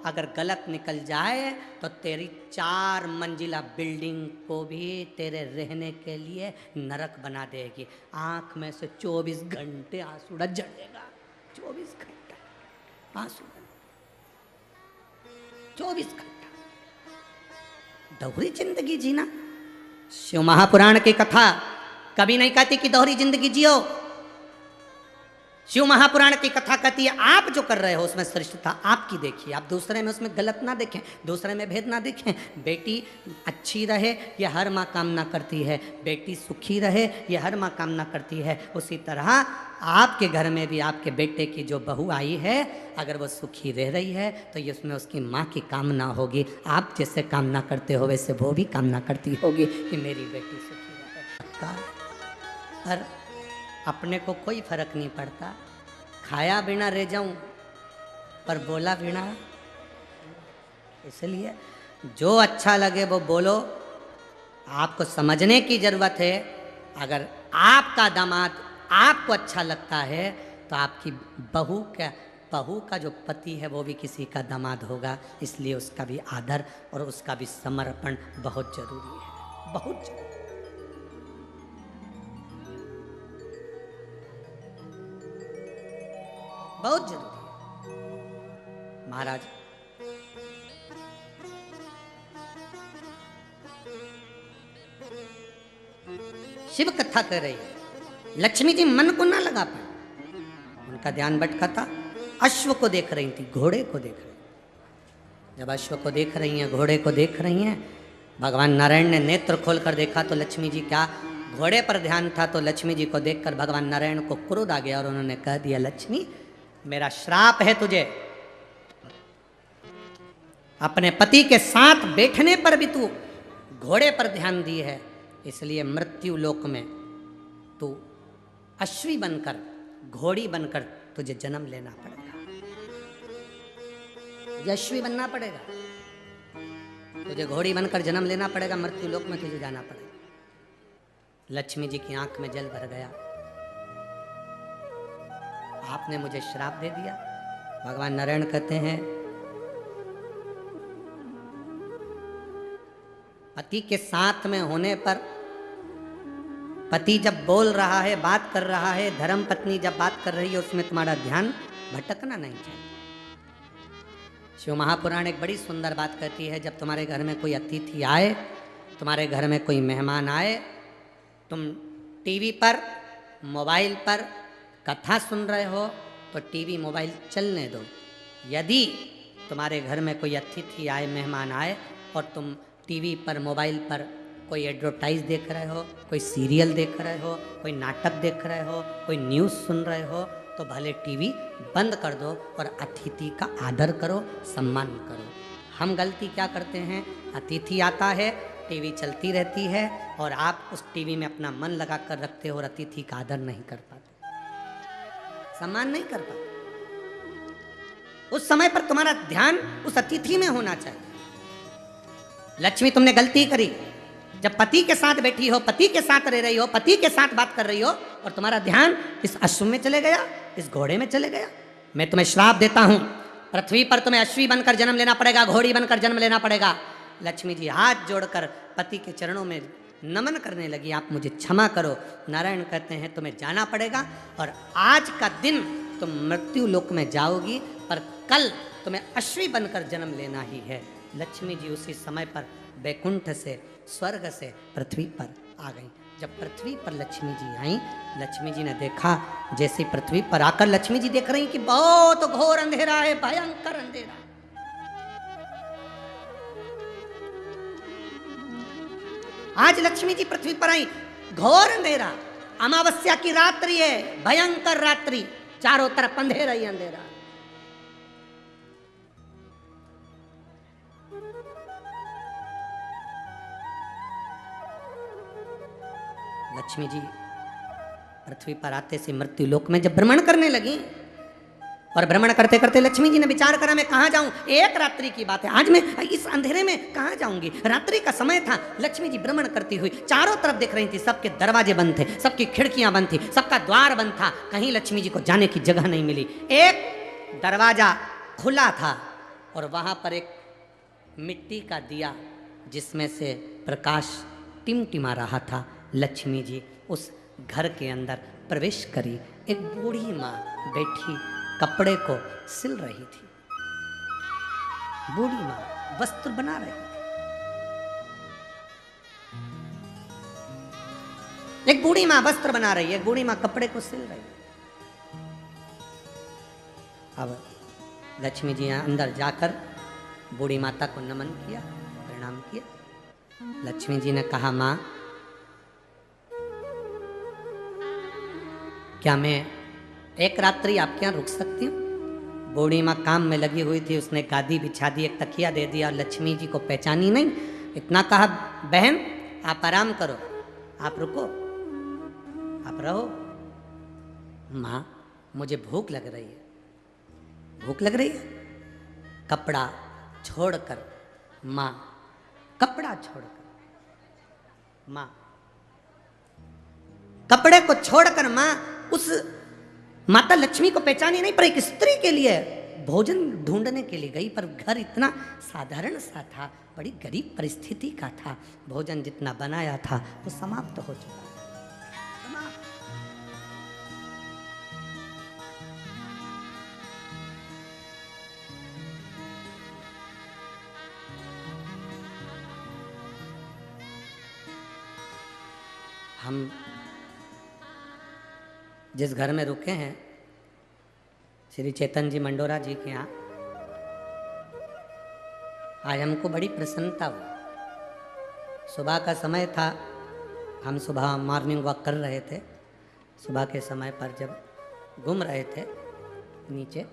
अगर गलत निकल जाए तो तेरी 4 मंजिला बिल्डिंग को भी तेरे रहने के लिए नरक बना देगी। आंख में से 24 घंटे आंसू झड़ेगा, 24 घंटे आंसू, 24 घंटा दोहरी जिंदगी जीना। शिव महापुराण की कथा कभी नहीं कहती कि दोहरी जिंदगी जियो। शिव महापुराण की कथा कहती है आप जो कर रहे हो उसमें श्रेष्ठता आपकी देखिए, आप दूसरे में उसमें गलत ना देखें, दूसरे में भेद ना देखें। बेटी अच्छी रहे ये हर माँ कामना करती है, बेटी सुखी रहे ये हर माँ कामना करती है। उसी तरह आपके घर में भी आपके बेटे की जो बहू आई है, अगर वो सुखी रह रही है तो ये उसमें उसकी माँ की कामना होगी। आप जैसे कामना करते हो वैसे वो भी कामना करती होगी कि मेरी बेटी सुखी रहे। पर अपने को कोई फर्क नहीं पड़ता, खाया बिना रह जाऊं पर बोला बिना। इसलिए जो अच्छा लगे वो बोलो, आपको समझने की जरूरत है। अगर आपका दामाद आपको अच्छा लगता है तो आपकी बहू का जो पति है वो भी किसी का दामाद होगा, इसलिए उसका भी आदर और उसका भी समर्पण बहुत जरूरी है, बहुत जरूरी। बहुत जरूरी है। महाराज शिव कथा कर रही है, लक्ष्मी जी मन को ना लगा पाए, उनका ध्यान भटका था। अश्व को देख रही थी, घोड़े को देख रही। जब अश्व को देख रही हैं, घोड़े को देख रही हैं, भगवान नारायण ने नेत्र खोलकर देखा तो लक्ष्मी जी क्या, घोड़े पर ध्यान था तो लक्ष्मी जी को देखकर भगवान नारायण को क्रोध आ गया और उन्होंने कह दिया, लक्ष्मी मेरा श्राप है तुझे, अपने पति के साथ बैठने पर भी तू घोड़े पर ध्यान दी है, इसलिए मृत्यु लोक में तू अश्वी बनकर, घोड़ी बनकर तुझे जन्म लेना पड़ेगा, अश्वी बनना पड़ेगा, तुझे घोड़ी बनकर जन्म लेना पड़ेगा, मृत्यु लोक में तुझे जाना पड़ेगा। लक्ष्मी जी की आंख में जल भर गया, आपने मुझे श्राप दे दिया। भगवान नारायण कहते हैं, पति के साथ में होने पर, पति जब बोल रहा है, बात कर रहा है, धर्म पत्नी जब बात कर रही है, उसमें तुम्हारा ध्यान भटकना नहीं चाहिए। शिव महापुराण एक बड़ी सुंदर बात कहती है, जब तुम्हारे घर में कोई अतिथि आए, तुम्हारे घर में कोई मेहमान आए, तुम टीवी पर, मोबाइल पर कथा सुन रहे हो तो टीवी मोबाइल चलने दो। यदि तुम्हारे घर में कोई अतिथि आए, मेहमान आए, और तुम टीवी पर, मोबाइल पर कोई एडवर्टाइज देख रहे हो, कोई सीरियल देख रहे हो, कोई नाटक देख रहे हो, कोई न्यूज़ सुन रहे हो, तो भले टीवी बंद कर दो और अतिथि का आदर करो, सम्मान करो। हम गलती क्या करते हैं, अतिथि आता है, टीवी चलती रहती है और आप उस टीवी में अपना मन लगा कर रखते हो और अतिथि का आदर नहीं कर पाते, सम्मान नहीं कर पाते। उस समय पर तुम्हारा ध्यान उस अतिथि में होना चाहिए। लक्ष्मी, तुमने गलती करी, जब पति के साथ बैठी हो, पति के साथ रह रही हो, पति के साथ बात कर रही हो और तुम्हारा ध्यान इस अश्व में चले गया, इस घोड़े में चले गया, मैं तुम्हें श्राप देता हूं, पृथ्वी पर तुम्हें अश्वी बनकर जन्म लेना पड़ेगा, घोड़ी बनकर जन्म लेना पड़ेगा। लक्ष्मी जी हाथ जोड़कर पति के चरणों में नमन करने लगी, आप मुझे क्षमा करो। नारायण कहते हैं तुम्हें जाना पड़ेगा और आज का दिन तुम मृत्यु लोक में जाओगी, पर कल तुम्हें अश्वी बनकर जन्म लेना ही है। लक्ष्मी जी उसी समय पर बैकुंठ से, स्वर्ग से पृथ्वी पर आ गई। जब पृथ्वी पर लक्ष्मी जी आई, लक्ष्मी जी ने देखा, जैसे पृथ्वी पर आकर लक्ष्मी जी देख रही कि बहुत घोर अंधेरा है, भयंकर अंधेरा। आज लक्ष्मी जी पृथ्वी पर आई, घोर अंधेरा, अमावस्या की रात्रि है, भयंकर रात्रि, चारों तरफ अंधेरा ही अंधेरा। लक्ष्मी जी पृथ्वी पर आते से मृत्यु लोक में जब भ्रमण करने लगी, और भ्रमण करते करते लक्ष्मी जी ने विचार करा, मैं कहाँ जाऊं, एक रात्रि की बात है, आज मैं इस अंधेरे में कहाँ जाऊंगी। रात्रि का समय था, लक्ष्मी जी भ्रमण करती हुई चारों तरफ देख रही थी, सबके दरवाजे बंद थे, सबकी खिड़कियां बंद थी, सबका द्वार बंद था, कहीं लक्ष्मी जी को जाने की जगह नहीं मिली। एक दरवाजा खुला था और वहां पर एक मिट्टी का दिया जिसमें से प्रकाश टिमटिमा रहा था। लक्ष्मी जी उस घर के अंदर प्रवेश करी। एक बूढ़ी माँ बैठी कपड़े को सिल रही थी। बूढ़ी माँ वस्त्र बना रही थी। एक बूढ़ी माँ वस्त्र बना रही है, एक बूढ़ी माँ कपड़े को सिल रही है। अब लक्ष्मी जी अंदर जाकर बूढ़ी माता को नमन किया, प्रणाम किया। लक्ष्मी जी ने कहा, माँ क्या मैं एक रात्रि आपके यहाँ रुक सकती हूँ? बूढ़ी माँ काम में लगी हुई थी, उसने गादी बिछा दी, एक तकिया दे दिया और लक्ष्मी जी को पहचानी नहीं। इतना कहा, बहन आप आराम करो, आप रुको, आप रहो। माँ मुझे भूख लग रही है, भूख लग रही है। कपड़ा छोड़कर माँ, कपड़ा छोड़कर माँ, कपड़े को छोड़कर माँ उस माता लक्ष्मी को पहचानी नहीं, पर एक स्त्री के लिए भोजन ढूंढने के लिए गई। पर घर इतना साधारण सा था, बड़ी गरीब परिस्थिति का था, भोजन जितना बनाया था वो समाप्त हो चुका था। हम जिस घर में रुके हैं, श्री चेतन जी मंडोरा जी के यहाँ, आज हमको बड़ी प्रसन्नता हुई। सुबह का समय था, हम सुबह मॉर्निंग वॉक कर रहे थे। सुबह के समय पर जब घूम रहे थे नीचे,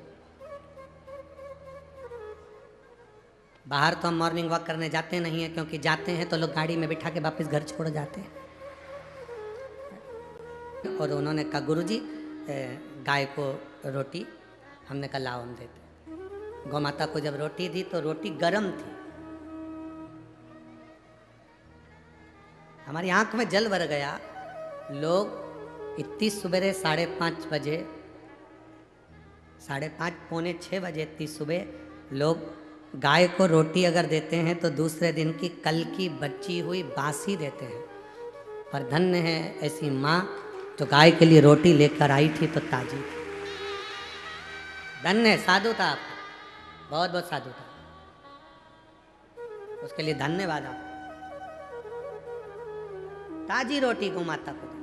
बाहर तो हम मॉर्निंग वॉक करने जाते नहीं हैं, क्योंकि जाते हैं तो लोग गाड़ी में बिठा के वापस घर छोड़ जाते हैं। और उन्होंने कहा, गुरुजी गाय को रोटी, हमने कहा लाओ हम देते। गौ माता को जब रोटी दी तो रोटी गरम थी। हमारी आंख में जल भर गया। लोग इतनी सुबह 5:30 बजे, 5:30 पौने 6 बजे, इतनी सुबह लोग गाय को रोटी अगर देते हैं तो दूसरे दिन की कल की बची हुई बासी देते हैं। पर धन्य है ऐसी माँ तो गाय के लिए रोटी लेकर आई थी तो ताजी थी। धन्य, साधु था, बहुत बहुत साधु था, उसके लिए धन्यवाद आप। ताजी रोटी गौ माता को दी।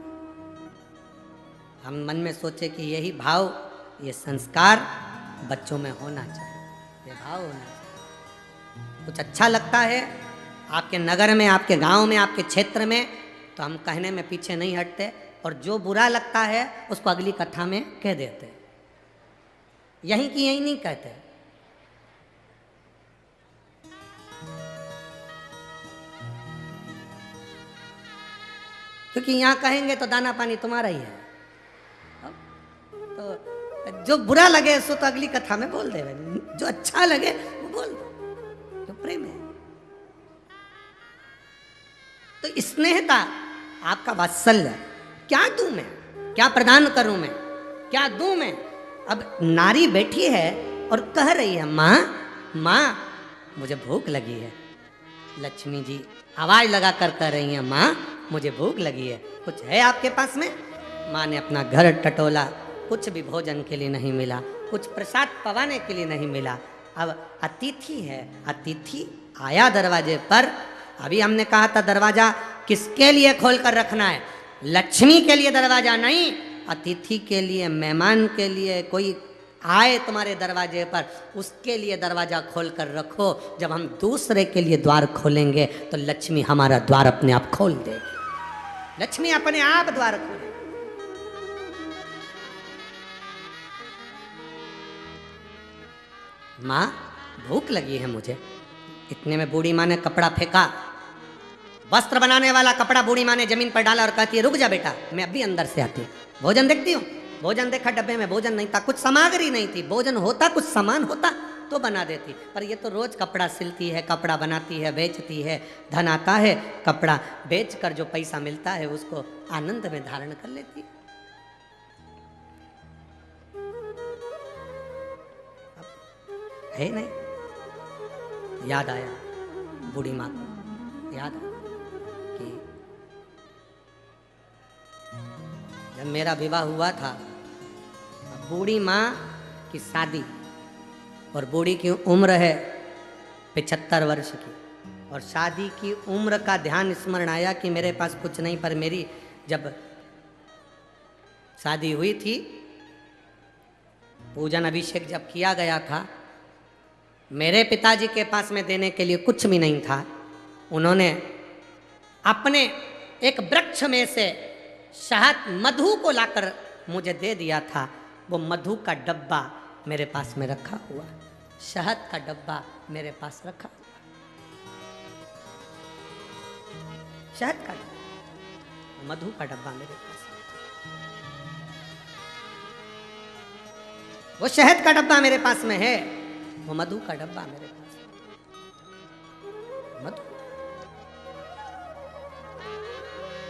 हम मन में सोचे कि यही भाव, ये संस्कार बच्चों में होना चाहिए, ये भाव होना चाहिए। कुछ अच्छा लगता है आपके नगर में, आपके गांव में, आपके क्षेत्र में, तो हम कहने में पीछे नहीं हटते, और जो बुरा लगता है उसको अगली कथा में कह देते हैं। यहीं की यहीं नहीं कहते। क्योंकि यहां कहेंगे तो दाना पानी तुम्हारा ही है। तो जो बुरा लगे सो तो अगली कथा में बोल दे, जो अच्छा लगे वो बोल दो, जो प्रेम है। तो स्नेहता, आपका वात्सल्य, क्या दूं मैं, क्या प्रदान करूं मैं, क्या दूं मैं। अब नारी बैठी है और कह रही है, माँ माँ मुझे भूख लगी है। लक्ष्मी जी आवाज लगा कर कह रही हैं, माँ मुझे भूख लगी है, कुछ है आपके पास में। माँ ने अपना घर टटोला, कुछ भी भोजन के लिए नहीं मिला, कुछ प्रसाद पवाने के लिए नहीं मिला। अब अतिथि है, अतिथि आया दरवाजे पर। अभी हमने कहा था दरवाजा किसके लिए खोल कर रखना है, लक्ष्मी के लिए दरवाजा नहीं, अतिथि के लिए, मेहमान के लिए। कोई आए तुम्हारे दरवाजे पर, उसके लिए दरवाजा खोल कर रखो। जब हम दूसरे के लिए द्वार खोलेंगे तो लक्ष्मी हमारा द्वार अपने आप खोल देगी। लक्ष्मी अपने आप द्वार खोले। माँ भूख लगी है मुझे। इतने में बूढ़ी माँ ने कपड़ा फेंका, वस्त्र बनाने वाला कपड़ा बूढ़ी माँ ने जमीन पर डाला और कहती है, रुक जा बेटा, मैं अभी अंदर से आती हूँ, भोजन देखती हूँ। भोजन देखा, डब्बे में भोजन नहीं था, कुछ सामग्री नहीं थी। भोजन होता, कुछ सामान होता तो बना देती, पर ये तो रोज कपड़ा सिलती है, कपड़ा बनाती है, बेचती है। धन आता है, कपड़ा बेचकर जो पैसा मिलता है उसको आनंद में धारण कर लेती है। है नहीं, याद आया बूढ़ी माँ को, याद आया कि जब मेरा विवाह हुआ था, बूढ़ी माँ की शादी, और बूढ़ी की उम्र है 75 वर्ष की, और शादी की उम्र का ध्यान स्मरण आया कि मेरे पास कुछ नहीं, पर मेरी जब शादी हुई थी, पूजन अभिषेक जब किया गया था, मेरे पिताजी के पास में देने के लिए कुछ भी नहीं था। उन्होंने अपने एक वृक्ष में से शहद मधु को लाकर मुझे दे दिया था। वो मधु का डब्बा मेरे पास में रखा हुआ, शहद का डब्बा मेरे पास रखा हुआ, शहद का डब्बा, मधु का डब्बा मेरे पास। वो शहद का डब्बा मेरे पास में है, वो मधु का डब्बा मेरे पास है। मधु।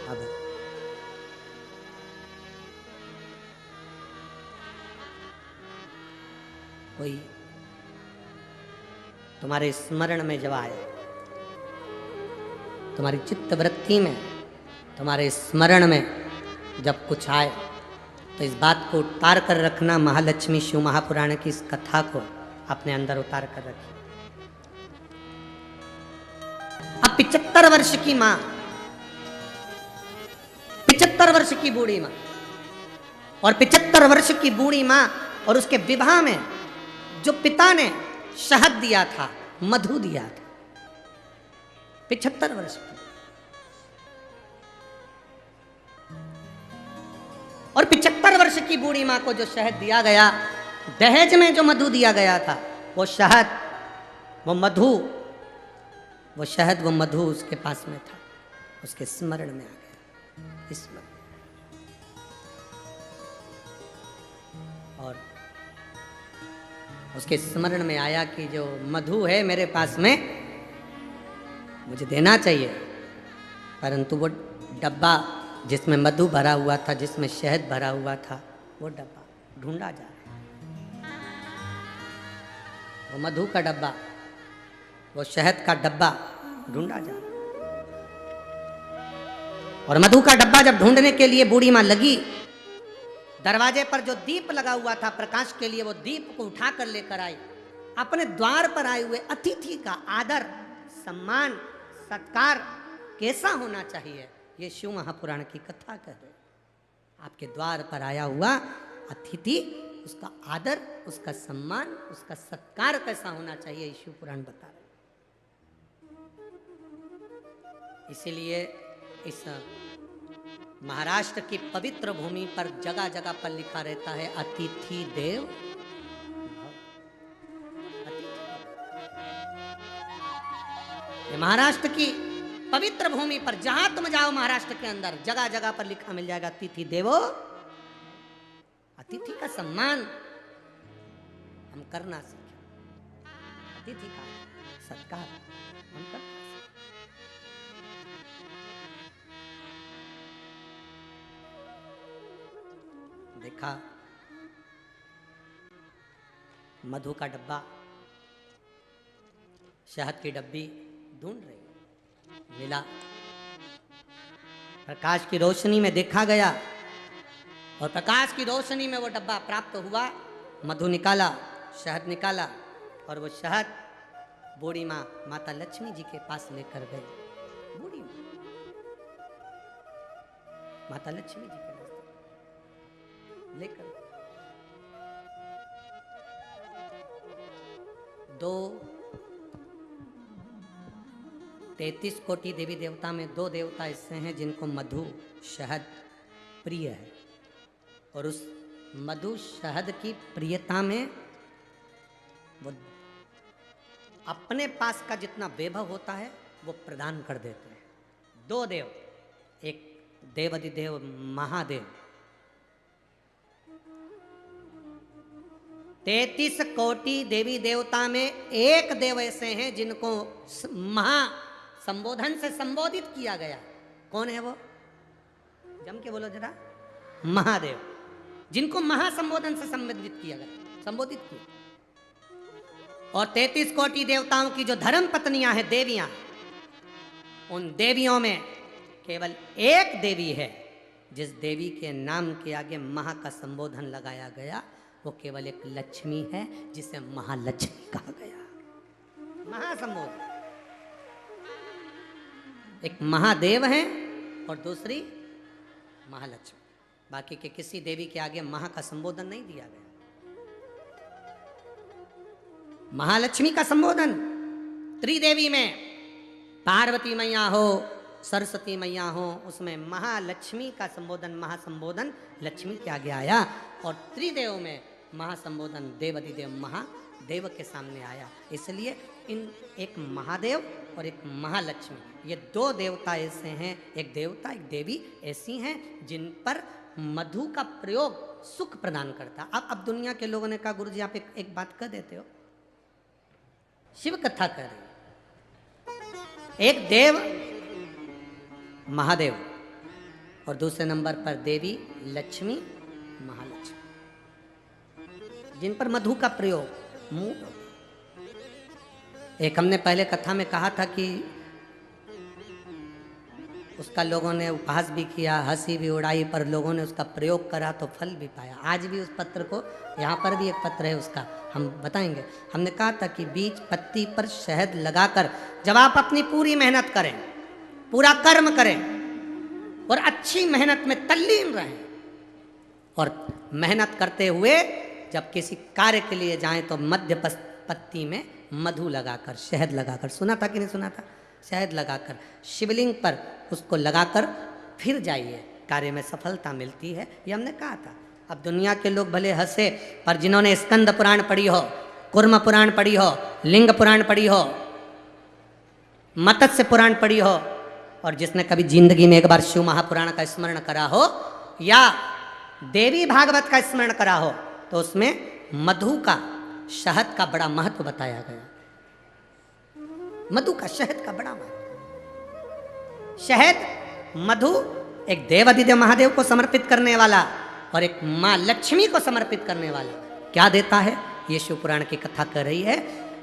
अब कोई तुम्हारे स्मरण में जब आए, तुम्हारी चित्त वृत्ति में, तुम्हारे स्मरण में जब कुछ आए, तो इस बात को उतार कर रखना। महालक्ष्मी शिव महापुराण की इस कथा को अपने अंदर उतार कर रखिए। अब 75 वर्ष की मां, 75 वर्ष की बूढ़ी मां, और 75 वर्ष की बूढ़ी मां, और उसके विवाह में जो पिता ने शहद दिया था, मधु दिया था, 75 वर्ष की, और 75 वर्ष की बूढ़ी मां को जो शहद दिया गया, दहेज में जो मधु दिया गया था, वो शहद, वो मधु, वो शहद, वो मधु उसके पास में था, उसके स्मरण में आ गया, स्मरण। और उसके स्मरण में आया कि जो मधु है मेरे पास में, मुझे देना चाहिए, परंतु वो डब्बा जिसमें मधु भरा हुआ था, जिसमें शहद भरा हुआ था, वो डब्बा ढूंढा जा रहा है। वो मधु का डब्बा, वो शहद का डब्बा ढूंढा जा रहा है। और मधु का डब्बा जब ढूंढने के लिए बूढ़ी मां लगी, दरवाजे पर जो दीप लगा हुआ था प्रकाश के लिए, वो दीप को उठाकर लेकर आई। अपने द्वार पर आए हुए अतिथि का आदर, सम्मान, सत्कार कैसा होना चाहिए, ये शिव महापुराण की कथा कह रहे। आपके द्वार पर आया हुआ अतिथि, उसका आदर, उसका सम्मान, उसका सत्कार कैसा होना चाहिए, शिव पुराण बता रहे। इसीलिए इस महाराष्ट्र की पवित्र भूमि पर जगह जगह पर लिखा रहता है, अतिथि देव ये महाराष्ट्र की पवित्र भूमि पर जहां तुम जाओ महाराष्ट्र के अंदर जगह जगह पर लिखा मिल जाएगा अतिथि देवो। अतिथि का सम्मान हम करना सीखें, अतिथि का सत्कार हम करना सीखें। देखा मधु का डब्बा, शहद की डब्बी ढूंढ रही, मिला, प्रकाश की रोशनी में देखा गया और प्रकाश की रोशनी में वो डब्बा प्राप्त हुआ। मधु निकाला, शहद निकाला और वो शहद बूढ़ी माँ माता लक्ष्मी जी के पास लेकर गई। बूढ़ी माता लक्ष्मी जी के पास लेकर 33 कोटि देवी देवता में 2 देवता ऐसे हैं जिनको मधु शहद प्रिय है, और उस मधु शहद की प्रियता में वो अपने पास का जितना वैभव होता है वो प्रदान कर देते हैं। 2 देव, एक देवाधिदेव महादेव, 33 कोटि देवी देवता में एक देव ऐसे हैं जिनको महा संबोधन से संबोधित किया गया। कौन है वो? जम के बोलो जरा। महादेव, जिनको महासंबोधन से संबोधित किया गया, संबोधित किया। और 33 कोटि देवताओं की जो धर्म पत्नियां हैं, देवियां, उन देवियों में केवल एक देवी है जिस देवी के नाम के आगे महा का संबोधन लगाया गया, वो केवल एक लक्ष्मी है जिसे महालक्ष्मी कहा गया। महासंबोधन, एक महादेव है और दूसरी महालक्ष्मी। बाकी के किसी देवी के आगे महा का संबोधन नहीं दिया गया। महालक्ष्मी का संबोधन त्रिदेवी में, पार्वती मैया हो, सरस्वती मैया हो, उसमें महालक्ष्मी का संबोधन, महासंबोधन लक्ष्मी के आगे आया। और त्रिदेव में महासंबोधन देवाधिदेव महादेव के सामने आया। इसलिए इन एक महादेव और एक महालक्ष्मी, ये 2 देवता ऐसे हैं, एक देवता एक देवी ऐसी हैं जिन पर मधु का प्रयोग सुख प्रदान करता। अब दुनिया के लोगों ने कहा गुरु जी आप एक बात कह देते हो, शिव कथा कर रहे, एक देव महादेव और दूसरे नंबर पर देवी लक्ष्मी महालक्ष्मी, जिन पर मधु का प्रयोग मुंह। एक हमने पहले कथा में कहा था कि उसका लोगों ने उपहास भी किया, हंसी भी उड़ाई, पर लोगों ने उसका प्रयोग करा तो फल भी पाया। आज भी उस पत्र को, यहाँ पर भी एक पत्र है उसका, हम बताएंगे। हमने कहा था कि बीज पत्ती पर शहद लगाकर जब आप अपनी पूरी मेहनत करें, पूरा कर्म करें और अच्छी मेहनत में तल्लीन रहें, और मेहनत करते हुए जब किसी कार्य के लिए जाएं तो मध्य पत्ती में मधु लगाकर, शहद लगाकर, सुना था कि नहीं सुना था? शहद लगाकर शिवलिंग पर उसको लगाकर फिर जाइए, कार्य में सफलता मिलती है। ये हमने कहा था। अब दुनिया के लोग भले हंसे, पर जिन्होंने स्कंद पुराण पढ़ी हो, कुर्म पुराण पढ़ी हो, लिंग पुराण पढ़ी हो, मत्स्य पुराण पढ़ी हो, और जिसने कभी जिंदगी में एक बार शिव महापुराण का स्मरण करा हो या देवी भागवत का स्मरण करा हो, तो उसमें मधु का, शहद का बड़ा महत्व बताया गया। मधु का, शहद का बड़ा महत्व। शहद, मधु एक देवाधिदेव महादेव को समर्पित करने वाला और एक माँ लक्ष्मी को समर्पित करने वाला क्या देता है? ये शिव पुराण की कथा कर रही है।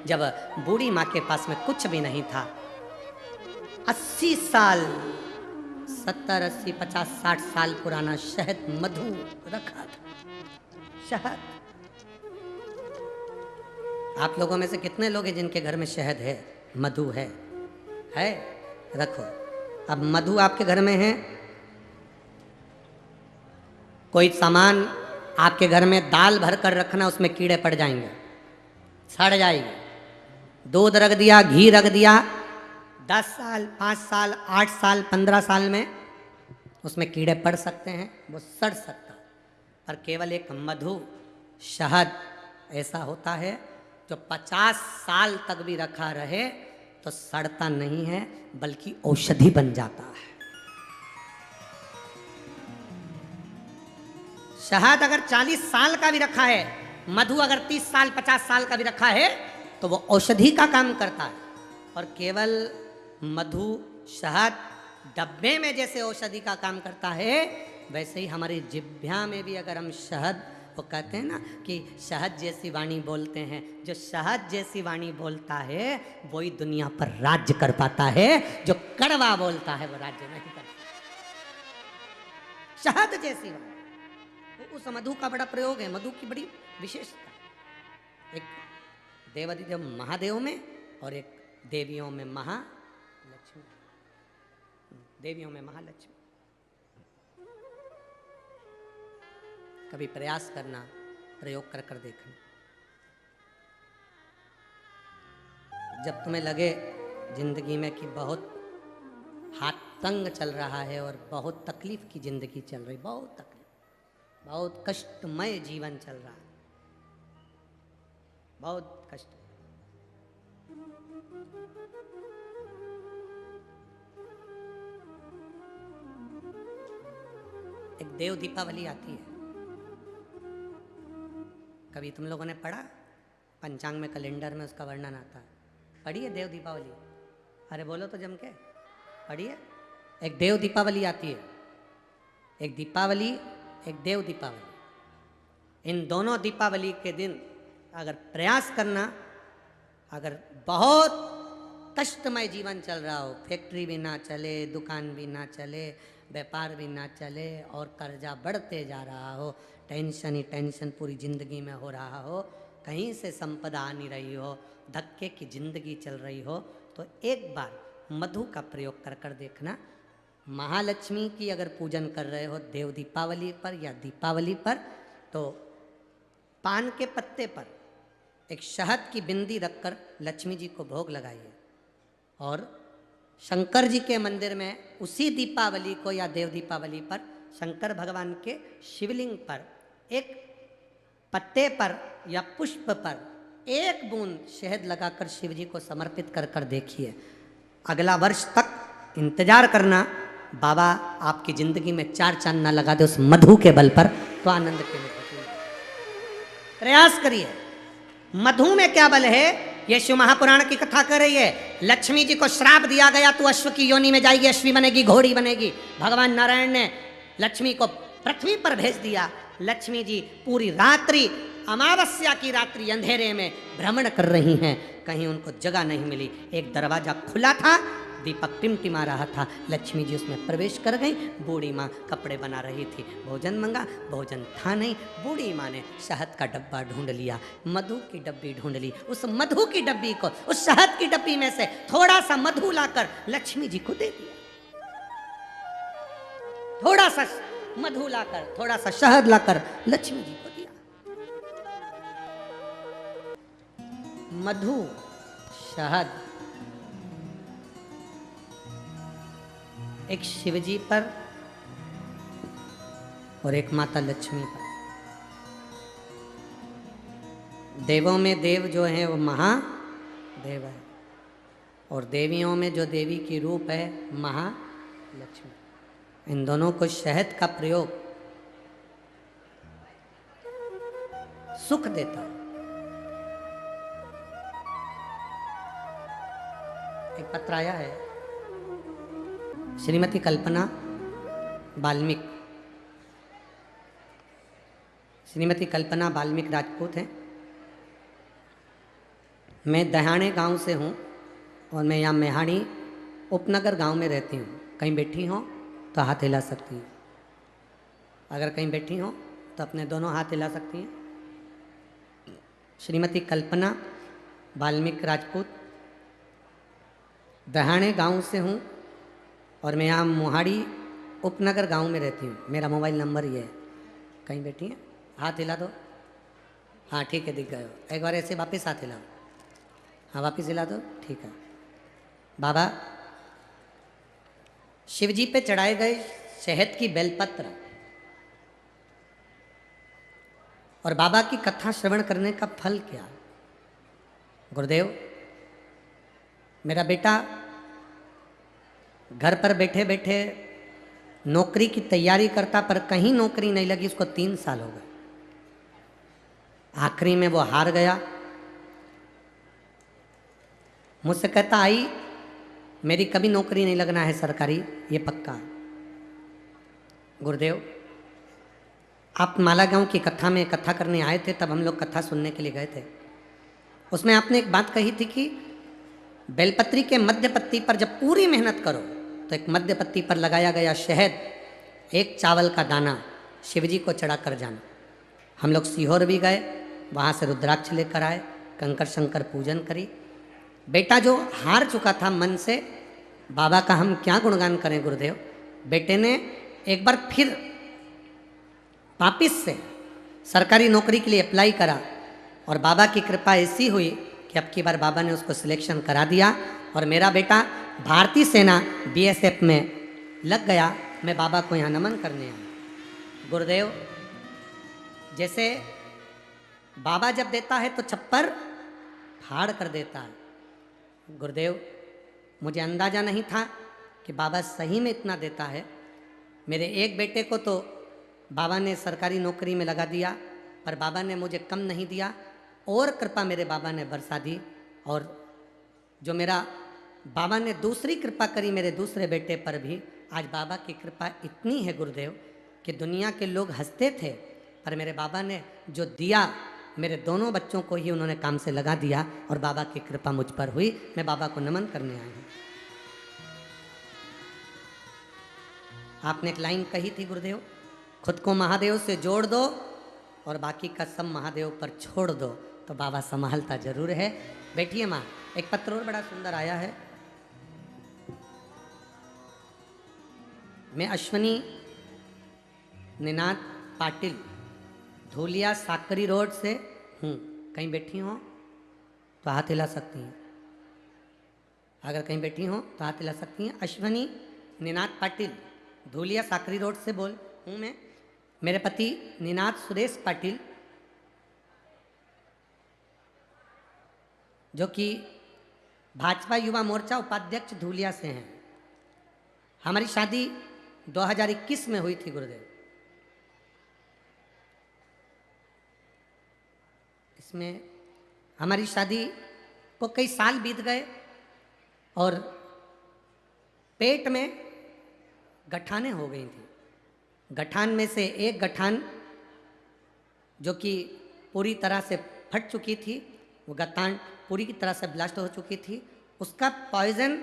जब बूढ़ी माँ के पास में कुछ भी नहीं था, 80 साल, 70, 80, 50, 60 साल पुराना शहद, मधु रखा था। शहद, आप लोगों में से कितने लोग हैं जिनके घर में शहद है, मधु है? रखो। अब मधु आपके घर में है, कोई सामान आपके घर में दाल भर कर रखना, उसमें कीड़े पड़ जाएंगे, सड़ जाएगी। दूध रख दिया, घी रख दिया, 10 साल, 5 साल, 8 साल, 15 साल में उसमें कीड़े पड़ सकते हैं, वो सड़ सकता। पर केवल एक मधु, शहद ऐसा होता है जो 50 साल तक भी रखा रहे तो सड़ता नहीं है बल्कि औषधि बन जाता है। शहद अगर 40 साल का भी रखा है, मधु अगर 30 साल 50 साल का भी रखा है, तो वो औषधि का काम करता है। और केवल मधु शहद डब्बे में जैसे औषधि का काम करता है, वैसे ही हमारी जिह्वा में भी अगर हम शहद, वो कहते हैं ना कि शहद जैसी वाणी बोलते हैं, जो शहद जैसी वाणी बोलता है वही दुनिया पर राज्य कर पाता है। जो कड़वा बोलता है वो राज्य नहीं कर पाता। शहद जैसी वाणी, तो उस मधु का बड़ा प्रयोग है, मधु की बड़ी विशेषता। एक देवाधिदेव महादेव में और एक देवियों में महालक्ष्मी, देवियों में महालक्ष्मी। कभी प्रयास करना, प्रयोग कर कर देखना। जब तुम्हें लगे जिंदगी में कि बहुत हाथ तंग चल रहा है और बहुत तकलीफ की जिंदगी चल रही, बहुत तकलीफ, बहुत कष्टमय जीवन चल रहा है, बहुत कष्ट, एक देव दीपावली आती है। कभी तुम लोगों ने पढ़ा? पंचांग में, कैलेंडर में उसका वर्णन आता है। पढ़ी है देव दीपावली? अरे बोलो तो जम के, पढ़ी है? एक देव दीपावली आती है, एक दीपावली, एक देव दीपावली। इन दोनों दीपावली के दिन अगर प्रयास करना, अगर बहुत कष्टमय जीवन चल रहा हो, फैक्ट्री भी ना चले, दुकान भी ना चले, व्यापार भी ना चले और कर्जा बढ़ते जा रहा हो, टेंशन ही टेंशन पूरी जिंदगी में हो रहा हो, कहीं से संपदा आ नहीं रही हो, धक्के की जिंदगी चल रही हो, तो एक बार मधु का प्रयोग कर कर देखना। महालक्ष्मी की अगर पूजन कर रहे हो देव दीपावली पर या दीपावली पर, तो पान के पत्ते पर एक शहद की बिंदी रखकर लक्ष्मी जी को भोग लगाइए और शंकर जी के मंदिर में उसी दीपावली को या देव दीपावली पर शंकर भगवान के शिवलिंग पर एक पत्ते पर या पुष्प पर एक बूंद शहद लगाकर शिव जी को समर्पित कर कर देखिए। अगला वर्ष तक इंतजार करना, बाबा आपकी जिंदगी में 4 चांद ना लगा दे उस मधु के बल पर, तो आनंद के लिए प्रयास करिए। मधु में क्या बल है? ये शिव महापुराण की कथा कर रही है। लक्ष्मी जी को श्राप दिया गया, तू अश्व की योनि में जाएगी, अश्वी बनेगी, घोड़ी बनेगी। भगवान नारायण ने लक्ष्मी को पृथ्वी पर भेज दिया। लक्ष्मी जी पूरी रात्रि, अमावस्या की रात्रि अंधेरे में भ्रमण कर रही हैं, कहीं उनको जगह नहीं मिली। एक दरवाजा खुला था, दीपक टिमटिमा रहा था, लक्ष्मी जी उसमें प्रवेश कर गई। बूढ़ी माँ कपड़े बना रही थी, भोजन मंगा, भोजन था नहीं। बूढ़ी माँ ने शहद का डब्बा ढूंढ लिया, मधु की डब्बी ढूंढ ली। उस मधु की डब्बी को, उस शहद की डब्बी में से थोड़ा सा मधु लाकर लक्ष्मी जी को दे दिया। थोड़ा सा मधु लाकर, थोड़ा सा शहद लाकर लक्ष्मी जी को दिया। मधु, शहद एक शिवजी पर और एक माता लक्ष्मी पर। देवों में देव जो है वो महादेव है, और देवियों में जो देवी की रूप है महालक्ष्मी। इन दोनों को शहद का प्रयोग सुख देता है। एक पत्र आया है, श्रीमती कल्पना वाल्मीकि, श्रीमती कल्पना वाल्मीकि राजपूत हैं। मैं दहाने गांव से हूँ और मैं यहाँ मेहाड़ी उपनगर गांव में रहती हूँ। कहीं बैठी हो तो हाथ हिला सकती हैं, अगर कहीं बैठी हो तो अपने दोनों हाथ हिला सकती हैं। श्रीमती कल्पना वाल्मीकि राजपूत, दहाने गांव से हूँ और मैं यहाँ मोहाड़ी उपनगर गांव में रहती हूँ। मेरा मोबाइल नंबर ये है। कहीं बैठी हैं, हाथ हिला दो। हाँ ठीक है, दिख गए हो। एक बार ऐसे वापस हाथ हिलाओ। हाँ वापस हिला दो, ठीक है। बाबा शिवजी पे चढ़ाए गए शहद की बेलपत्र और बाबा की कथा श्रवण करने का फल क्या? गुरुदेव, मेरा बेटा घर पर बैठे बैठे नौकरी की तैयारी करता, पर कहीं नौकरी नहीं लगी। उसको 3 साल हो गए। आखिरी में वो हार गया। मुझसे कहता, आई मेरी कभी नौकरी नहीं लगना है सरकारी, ये पक्का। गुरुदेव, आप माला गांव की कथा में कथा करने आए थे, तब हम लोग कथा सुनने के लिए गए थे। उसमें आपने एक बात कही थी कि बेलपत्री के मध्य पत्ती पर जब पूरी मेहनत करो तो एक मध्य पत्ती पर लगाया गया शहद, एक चावल का दाना शिवजी को चढ़ा कर जाना। हम लोग सीहोर भी गए, वहाँ से रुद्राक्ष लेकर आए, कंकर शंकर पूजन करी। बेटा जो हार चुका था मन से, बाबा का हम क्या गुणगान करें गुरुदेव, बेटे ने एक बार फिर वापिस से सरकारी नौकरी के लिए अप्लाई करा और बाबा की कृपा ऐसी हुई कि अब की बार बाबा ने उसको सिलेक्शन करा दिया और मेरा बेटा भारतीय सेना बीएसएफ में लग गया। मैं बाबा को यहाँ नमन करने आया। गुरुदेव, जैसे बाबा जब देता है तो छप्पर फाड़ कर देता है। गुरुदेव, मुझे अंदाज़ा नहीं था कि बाबा सही में इतना देता है। मेरे एक बेटे को तो बाबा ने सरकारी नौकरी में लगा दिया, पर बाबा ने मुझे कम नहीं दिया और कृपा मेरे बाबा ने बरसा दी। और जो मेरा बाबा ने दूसरी कृपा करी मेरे दूसरे बेटे पर भी, आज बाबा की कृपा इतनी है गुरुदेव कि दुनिया के लोग हंसते थे, पर मेरे बाबा ने जो दिया मेरे दोनों बच्चों को ही उन्होंने काम से लगा दिया और बाबा की कृपा मुझ पर हुई। मैं बाबा को नमन करने आई हूँ। आपने एक लाइन कही थी गुरुदेव, खुद को महादेव से जोड़ दो और बाकी का सब महादेव पर छोड़ दो, तो बाबा संभालता जरूर है। बैठिए माँ। एक पत्र और बड़ा सुंदर आया है। मैं अश्वनी निनाद पाटिल, धूलिया साकरी रोड से हूँ। कहीं बैठी हो तो हाथ हिला सकती हैं। अगर कहीं बैठी हो तो हाथ हिला सकती हैं। अश्वनी निनाद पाटिल, धूलिया साकरी रोड से बोल हूँ मैं। मेरे पति निनाद सुरेश पाटिल, जो कि भाजपा युवा मोर्चा उपाध्यक्ष धूलिया से हैं। हमारी शादी 2021 में हुई थी गुरुदेव। इसमें हमारी शादी को कई साल बीत गए और पेट में गठानें हो गई थी। गठान में से एक गठान जो कि पूरी तरह से फट चुकी थी, वो गठान पूरी की तरह से ब्लास्ट हो चुकी थी। उसका पॉइजन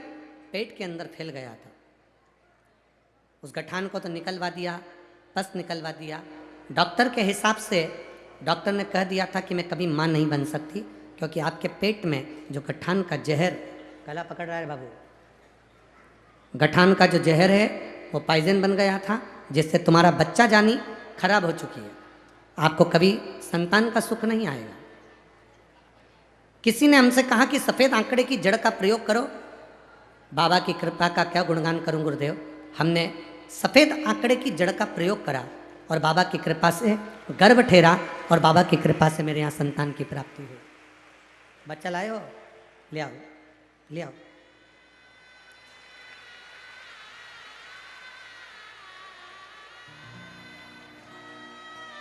पेट के अंदर फैल गया था। उस गठान को तो निकलवा दिया, पस निकलवा दिया। डॉक्टर के हिसाब से डॉक्टर ने कह दिया था कि मैं कभी मां नहीं बन सकती, क्योंकि आपके पेट में जो गठान का जहर, गला पकड़ रहा है बाबू, गठान का जो जहर है वो पॉइजन बन गया था, जिससे तुम्हारा बच्चा जानी खराब हो चुकी है। आपको कभी संतान का सुख नहीं आएगा। किसी ने हमसे कहा कि सफ़ेद आंकड़े की जड़ का प्रयोग करो। बाबा की कृपा का क्या गुणगान करूं गुरुदेव। हमने सफ़ेद आंकड़े की जड़ का प्रयोग करा और बाबा की कृपा से गर्भ ठहरा और बाबा की कृपा से मेरे यहाँ संतान की प्राप्ति हुई। बच्चा लाए हो? ले आओ, ले आओ।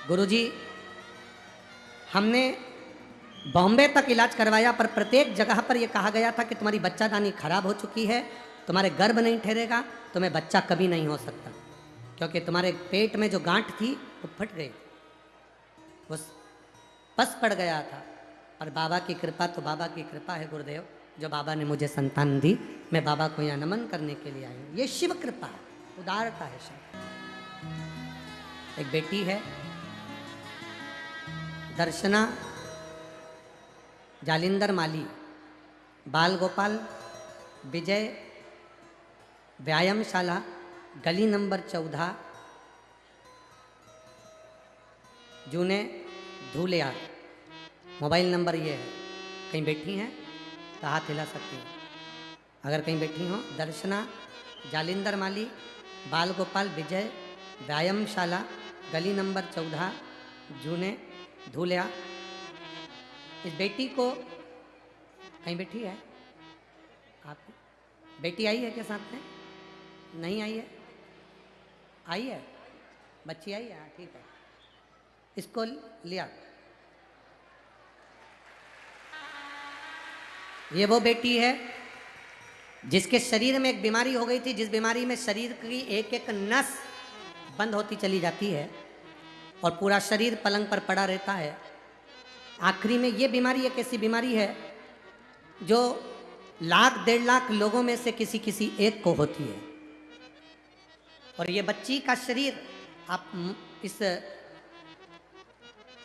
गुरुजी, हमने बॉम्बे तक इलाज करवाया, पर प्रत्येक जगह पर यह कहा गया था कि तुम्हारी बच्चादानी खराब हो चुकी है, तुम्हारे गर्भ नहीं ठहरेगा, तुम्हें बच्चा कभी नहीं हो सकता, क्योंकि तुम्हारे पेट में जो गांठ थी वो फट गई, वो पस पड़ गया था। पर बाबा की कृपा तो बाबा की कृपा है गुरुदेव, जो बाबा ने मुझे संतान दी। मैं बाबा को यहाँ नमन करने के लिए आई हूँ। ये शिव कृपा है, उदारता है शिव। एक बेटी है दर्शना जालिंदर माली, बाल गोपाल विजय व्यायामशाला, गली नंबर 14, जूने धूलिया। मोबाइल नंबर ये है। कहीं बैठी हैं तो हाथ हिला सकती हैं। अगर कहीं बैठी हो, दर्शना जालिंदर माली, बाल गोपाल विजय व्यायामशाला, गली नंबर 14, जूने धूलिया। इस बेटी को, कहीं बैठी है, आप बेटी आई है क्या साथ में? नहीं आई है? आई है बच्ची, आई है? हाँ ठीक है, इसको लिया। ये वो बेटी है जिसके शरीर में एक बीमारी हो गई थी, जिस बीमारी में शरीर की एक एक नस बंद होती चली जाती है और पूरा शरीर पलंग पर पड़ा रहता है। आखिरी में ये बीमारी एक ऐसी बीमारी है जो 1,00,000-1,50,000 लोगों में से किसी किसी एक को होती है। और ये बच्ची का शरीर आप इस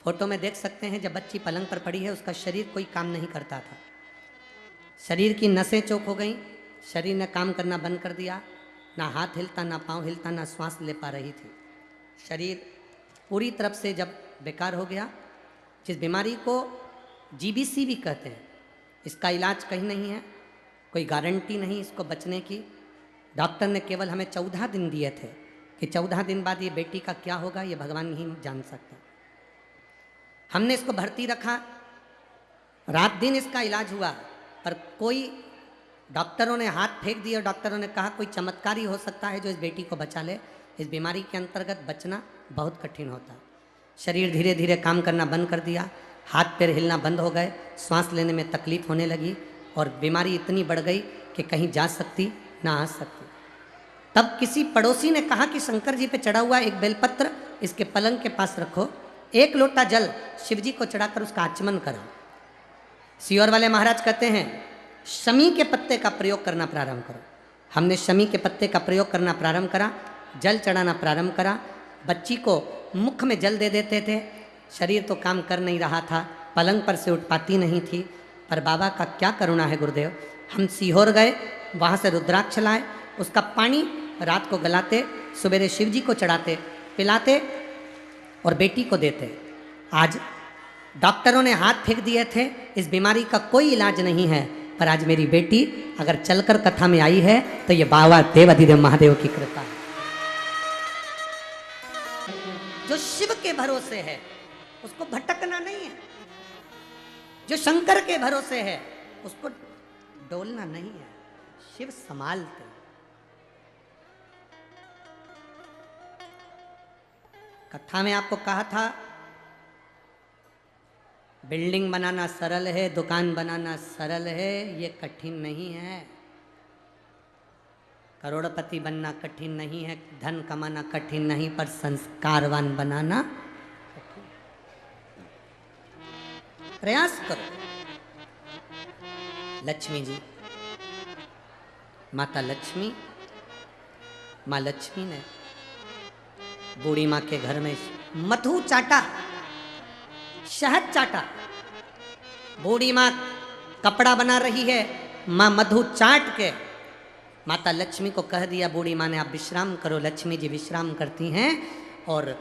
फोटो में देख सकते हैं। जब बच्ची पलंग पर पड़ी है उसका शरीर कोई काम नहीं करता था, शरीर की नसें चौक हो गई, शरीर ने काम करना बंद कर दिया, ना हाथ हिलता, ना पाँव हिलता, ना श्वास ले पा रही थी। शरीर पूरी तरफ से जब बेकार हो गया, जिस बीमारी को जीबीसी भी कहते हैं, इसका इलाज कहीं नहीं है, कोई गारंटी नहीं इसको बचने की। डॉक्टर ने केवल हमें 14 दिन दिए थे कि 14 दिन बाद ये बेटी का क्या होगा ये भगवान ही जान सकता। हमने इसको भर्ती रखा, रात दिन इसका इलाज हुआ, पर कोई डॉक्टरों ने हाथ फेंक दिया। डॉक्टरों ने कहा कोई चमत्कारी हो सकता है जो इस बेटी को बचा ले। इस बीमारी के अंतर्गत बचना बहुत कठिन होता है। शरीर धीरे धीरे काम करना बंद कर दिया, हाथ पैर हिलना बंद हो गए, सांस लेने में तकलीफ होने लगी और बीमारी इतनी बढ़ गई कि कहीं जा सकती ना आ सकती। तब किसी पड़ोसी ने कहा कि शंकर जी पे चढ़ा हुआ एक बेलपत्र इसके पलंग के पास रखो, एक लोटा जल शिव जी को चढ़ाकर उसका आचमन करो। सियोर वाले महाराज कहते हैं शमी के पत्ते का प्रयोग करना प्रारंभ करो। हमने शमी के पत्ते का प्रयोग करना प्रारंभ करा, जल चढ़ाना प्रारंभ करा। बच्ची को मुख में जल दे देते थे, शरीर तो काम कर नहीं रहा था, पलंग पर से उठ पाती नहीं थी। पर बाबा का क्या करुणा है गुरुदेव, हम सीहोर गए, वहाँ से रुद्राक्ष लाए, उसका पानी रात को गलाते, सवेरे शिव जी को चढ़ाते, पिलाते और बेटी को देते। आज डॉक्टरों ने हाथ फेंक दिए थे, इस बीमारी का कोई इलाज नहीं है, पर आज मेरी बेटी अगर चलकर कथा में आई है तो ये बाबा देवाधिदेव महादेव की कृपा है। जो शिव के भरोसे है उसको भटकना नहीं है, जो शंकर के भरोसे है उसको डोलना नहीं है। शिव संभालते। कथा में आपको कहा था बिल्डिंग बनाना सरल है, दुकान बनाना सरल है, ये कठिन नहीं है। करोड़पति बनना कठिन नहीं है, धन कमाना कठिन नहीं, पर संस्कारवान बनाना कठिन। प्रयास करो। लक्ष्मी जी, माता लक्ष्मी, माँ लक्ष्मी ने बूढ़ी माँ के घर में मधु चाटा, शहद चाटा। बूढ़ी माँ कपड़ा बना रही है, माँ मधु चाट के माता लक्ष्मी को कह दिया, बूढ़ी माँ ने आप विश्राम करो। लक्ष्मी जी विश्राम करती हैं और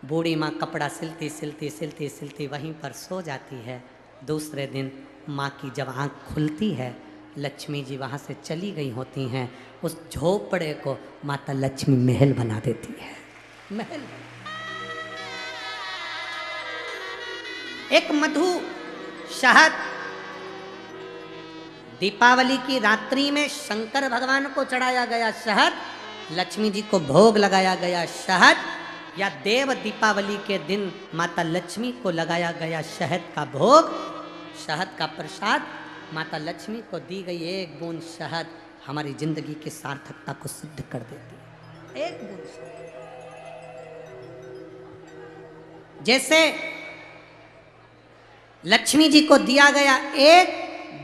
बूढ़ी माँ कपड़ा सिलती सिलती सिलती सिलती वहीं पर सो जाती है। दूसरे दिन माँ की जब आँख खुलती है, लक्ष्मी जी वहाँ से चली गई होती हैं। उस झोपड़े को माता लक्ष्मी महल बना देती है। महल, एक मधु शहद, दीपावली की रात्रि में शंकर भगवान को चढ़ाया गया शहद, लक्ष्मी जी को भोग लगाया गया शहद, या देव दीपावली के दिन माता लक्ष्मी को लगाया गया शहद का भोग, शहद का प्रसाद, माता लक्ष्मी को दी गई एक बूंद शहद हमारी जिंदगी की सार्थकता को सिद्ध कर देती है। एक बूंद शहद। जैसे लक्ष्मी जी को दिया गया एक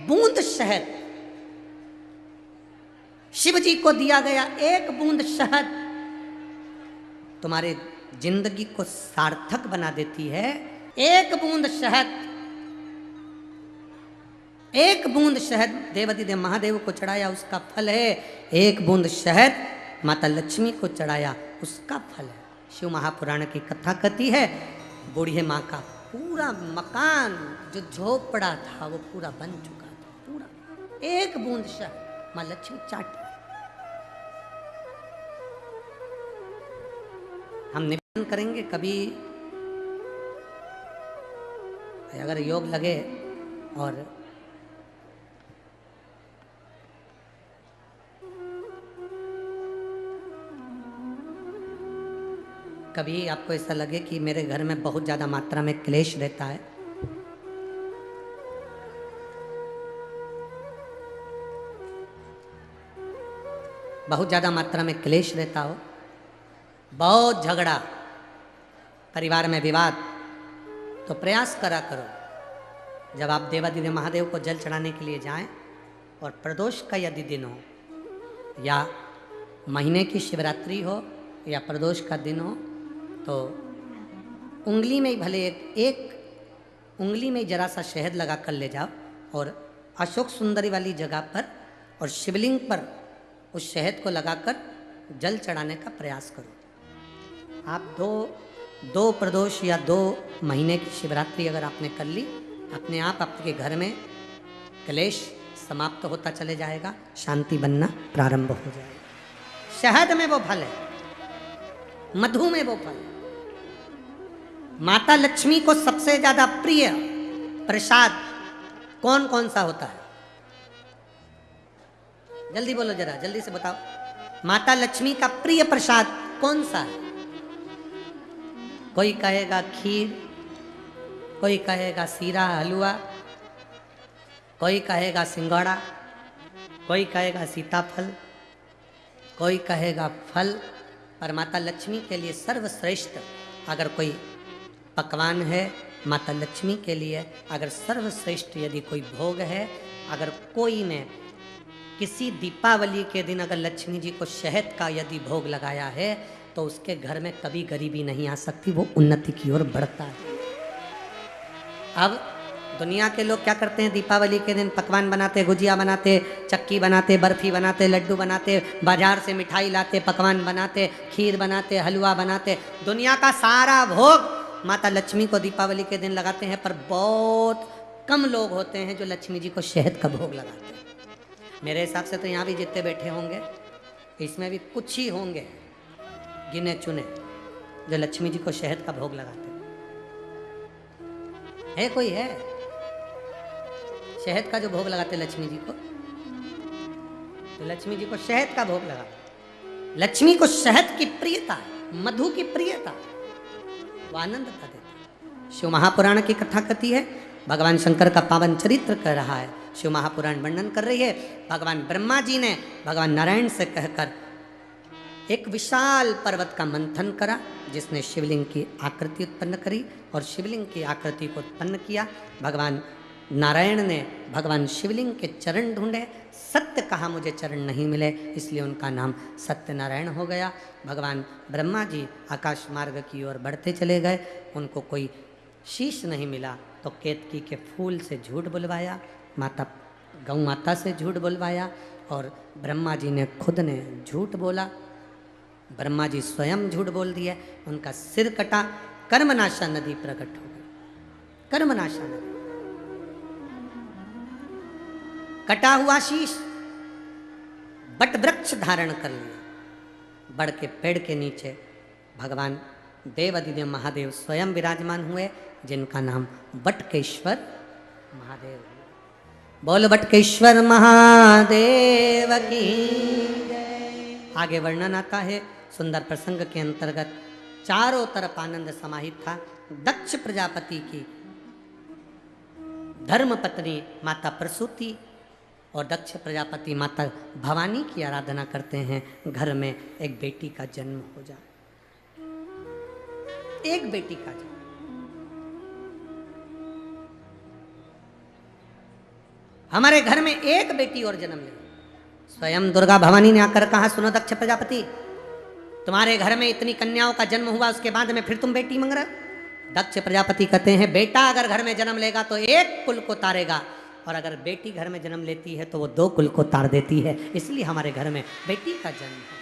बूंद शहद, शिव जी को दिया गया एक बूंद शहद, तुम्हारे जिंदगी को सार्थक बना देती है। एक बूंद शहद, एक बूंद शहद देवाधिदेव महादेव को चढ़ाया उसका फल है, एक बूंद शहद माता लक्ष्मी को चढ़ाया उसका फल है। शिव महापुराण की कथा कहती है बूढ़ी माँ का पूरा मकान जो झोपड़ा था वो पूरा बन चुका था, पूरा एक बूंद शहद माँ लक्ष्मी चाटी। हम निवेदन करेंगे कभी अगर योग लगे और कभी आपको ऐसा लगे कि मेरे घर में बहुत ज़्यादा मात्रा में क्लेश रहता है, बहुत ज़्यादा मात्रा में क्लेश रहता हो, बहुत झगड़ा, परिवार में विवाद, तो प्रयास करा करो जब आप देवादिदेव महादेव को जल चढ़ाने के लिए जाएं और प्रदोष का यदि दिन हो या महीने की शिवरात्रि हो या प्रदोष का दिन हो, तो उंगली में ही भले एक उंगली में जरा सा शहद लगा कर ले जाओ और अशोक सुंदरी वाली जगह पर और शिवलिंग पर उस शहद को लगाकर जल चढ़ाने का प्रयास करो। आप दो प्रदोष या 2 महीने की शिवरात्रि अगर आपने कर ली, अपने आप आपके घर में क्लेश समाप्त होता चले जाएगा, शांति बनना प्रारंभ हो जाएगा। शहद में वो फल है, मधु में वो फल है। माता लक्ष्मी को सबसे ज्यादा प्रिय प्रसाद कौन कौन सा होता है? जल्दी बोलो जरा, जल्दी से बताओ। माता लक्ष्मी का प्रिय प्रसाद कौन सा है? कोई कहेगा खीर, कोई कहेगा सीरा हलवा, कोई कहेगा सिंघाड़ा, कोई कहेगा सीताफल, कोई कहेगा फल। पर माता लक्ष्मी के लिए सर्वश्रेष्ठ अगर कोई पकवान है, माता लक्ष्मी के लिए अगर सर्वश्रेष्ठ यदि कोई भोग है, अगर कोई ने किसी दीपावली के दिन अगर लक्ष्मी जी को शहद का यदि भोग लगाया है, तो उसके घर में कभी गरीबी नहीं आ सकती, वो उन्नति की ओर बढ़ता है। अब दुनिया के लोग क्या करते हैं? दीपावली के दिन पकवान बनाते, गुजिया बनाते, चक्की बनाते, बर्फी बनाते, लड्डू बनाते, बाजार से मिठाई लाते, पकवान बनाते, खीर बनाते, हलवा बनाते। दुनिया का सारा भोग माता लक्ष्मी को दीपावली के दिन लगाते हैं, पर बहुत कम लोग होते हैं जो लक्ष्मी जी को शहद का भोग लगाते हैं। मेरे हिसाब से तो यहाँ भी जितने बैठे होंगे, इसमें भी कुछ ही होंगे गिने चुने जो लक्ष्मी जी को शहद का भोग लगाते हैं। कोई है शहद का जो भोग लगाते लक्ष्मी जी को? तो लक्ष्मी जी को शहद का भोग लगा। लक्ष्मी को शहद की प्रियता, मधु की प्रियता, वो आनंदता देती। शिव महापुराण की कथा कहती है, भगवान शंकर का पावन चरित्र कर रहा है। शिव महापुराण वर्णन कर रही है, भगवान ब्रह्मा जी ने भगवान नारायण से कहकर एक विशाल पर्वत का मंथन करा, जिसने शिवलिंग की आकृति उत्पन्न करी और शिवलिंग की आकृति को उत्पन्न किया। भगवान नारायण ने भगवान शिवलिंग के चरण ढूंढे, सत्य कहा मुझे चरण नहीं मिले, इसलिए उनका नाम सत्यनारायण हो गया। भगवान ब्रह्मा जी आकाश मार्ग की ओर बढ़ते चले गए, उनको कोई शीश नहीं मिला, तो केतकी के फूल से झूठ बुलवाया, माता गौ माता से झूठ बुलवाया और ब्रह्मा जी ने खुद ने झूठ बोला। ब्रह्मा जी स्वयं झूठ बोल दिए, उनका सिर कटा, कर्मनाशा नदी प्रकट हो गई। कर्मनाशा नदी, कटा हुआ शीश बट वृक्ष धारण कर लिया। बड़ के पेड़ के नीचे भगवान देवादिदेव महादेव स्वयं विराजमान हुए, जिनका नाम बटकेश्वर महादेव। बोल बटकेश्वर महादेव की जय। आगे वर्णन आता है, सुंदर प्रसंग के अंतर्गत चारों तरफ आनंद समाहित था। दक्ष प्रजापति की धर्म पत्नी माता प्रसूति और दक्ष प्रजापति माता भवानी की आराधना करते हैं। घर में एक बेटी का जन्म हो जाए, एक बेटी का जन्म। हमारे घर में एक बेटी और जन्म ले। स्वयं दुर्गा भवानी ने आकर कहा, सुनो दक्ष प्रजापति, तुम्हारे घर में इतनी कन्याओं का जन्म हुआ, उसके बाद में फिर तुम बेटी मांग रहे हो? दक्ष प्रजापति कहते हैं, बेटा अगर घर में जन्म लेगा तो एक कुल को तारेगा, और अगर बेटी घर में जन्म लेती है तो वो 2 कुल को तार देती है। इसलिए हमारे घर में बेटी का जन्म है,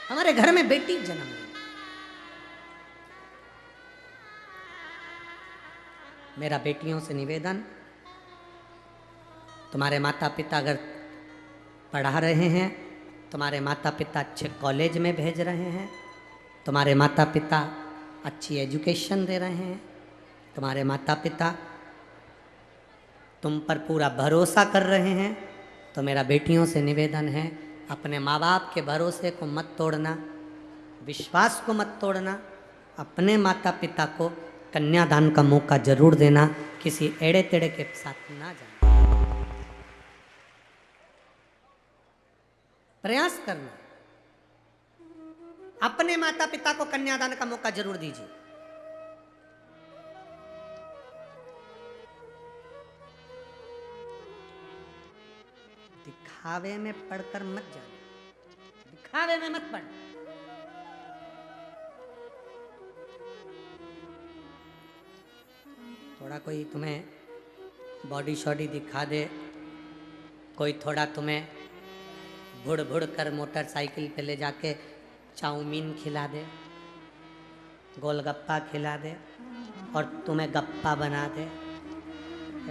हमारे घर में बेटी जन्म ले। मेरा बेटियों से निवेदन, तुम्हारे माता पिता अगर पढ़ा रहे हैं, तुम्हारे माता पिता अच्छे कॉलेज में भेज रहे हैं, तुम्हारे माता पिता अच्छी एजुकेशन दे रहे हैं, तुम्हारे माता पिता तुम पर पूरा भरोसा कर रहे हैं, तो मेरा बेटियों से निवेदन है, अपने माँ बाप के भरोसे को मत तोड़ना, विश्वास को मत तोड़ना। अपने माता पिता को कन्यादान का मौका जरूर देना, किसी एड़े टेढ़े के साथ ना जाना, प्रयास करना। अपने माता पिता को कन्यादान का मौका जरूर दीजिए। दिखावे में पढ़कर मत जाना, दिखावे में मत पढ़। थोड़ा कोई तुम्हें बॉडी शॉडी दिखा दे, कोई थोड़ा तुम्हें भुड़ भुड़ कर मोटरसाइकिल पे ले जाके चाउमीन खिला दे, गोलगप्पा खिला दे और तुम्हें गप्पा बना दे,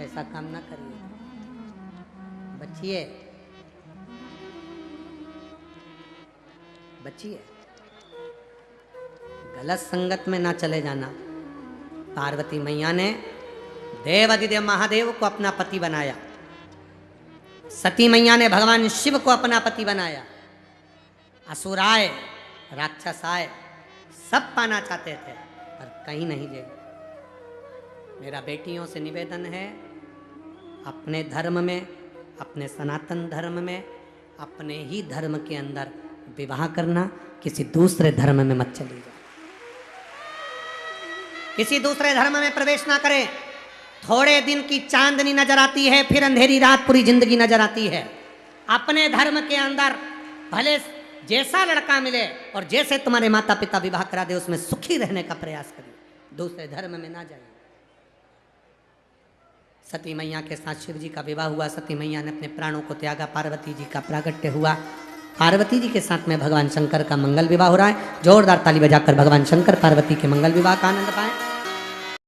ऐसा काम ना करिए। बचिए, बचिए, गलत संगत में ना चले जाना। पार्वती मैया ने देवाधिदेव महादेव को अपना पति बनाया, सती मैया ने भगवान शिव को अपना पति बनाया। असुर आए, राक्षस आए, सब पाना चाहते थे पर कहीं नहीं गए। मेरा बेटियों से निवेदन है, अपने धर्म में, अपने सनातन धर्म में, अपने ही धर्म के अंदर विवाह करना, किसी दूसरे धर्म में मत चली जाए, किसी दूसरे धर्म में प्रवेश ना करें। थोड़े दिन की चांदनी नजर आती है, फिर अंधेरी रात पूरी जिंदगी नजर आती है। अपने धर्म के अंदर भले जैसा लड़का मिले और जैसे तुम्हारे माता पिता विवाह करा दे उसमें सुखी रहने का प्रयास करिए, दूसरे धर्म में ना जाइए। सती मैया के साथ शिव जी का विवाह हुआ, सती मैया ने अपने प्राणों को त्यागा, पार्वती जी का प्रागट्य हुआ। पार्वती जी के साथ में भगवान शंकर का मंगल विवाह हो रहा है। जोरदार ताली बजाकर भगवान शंकर पार्वती के मंगल विवाह का आनंद पाएं।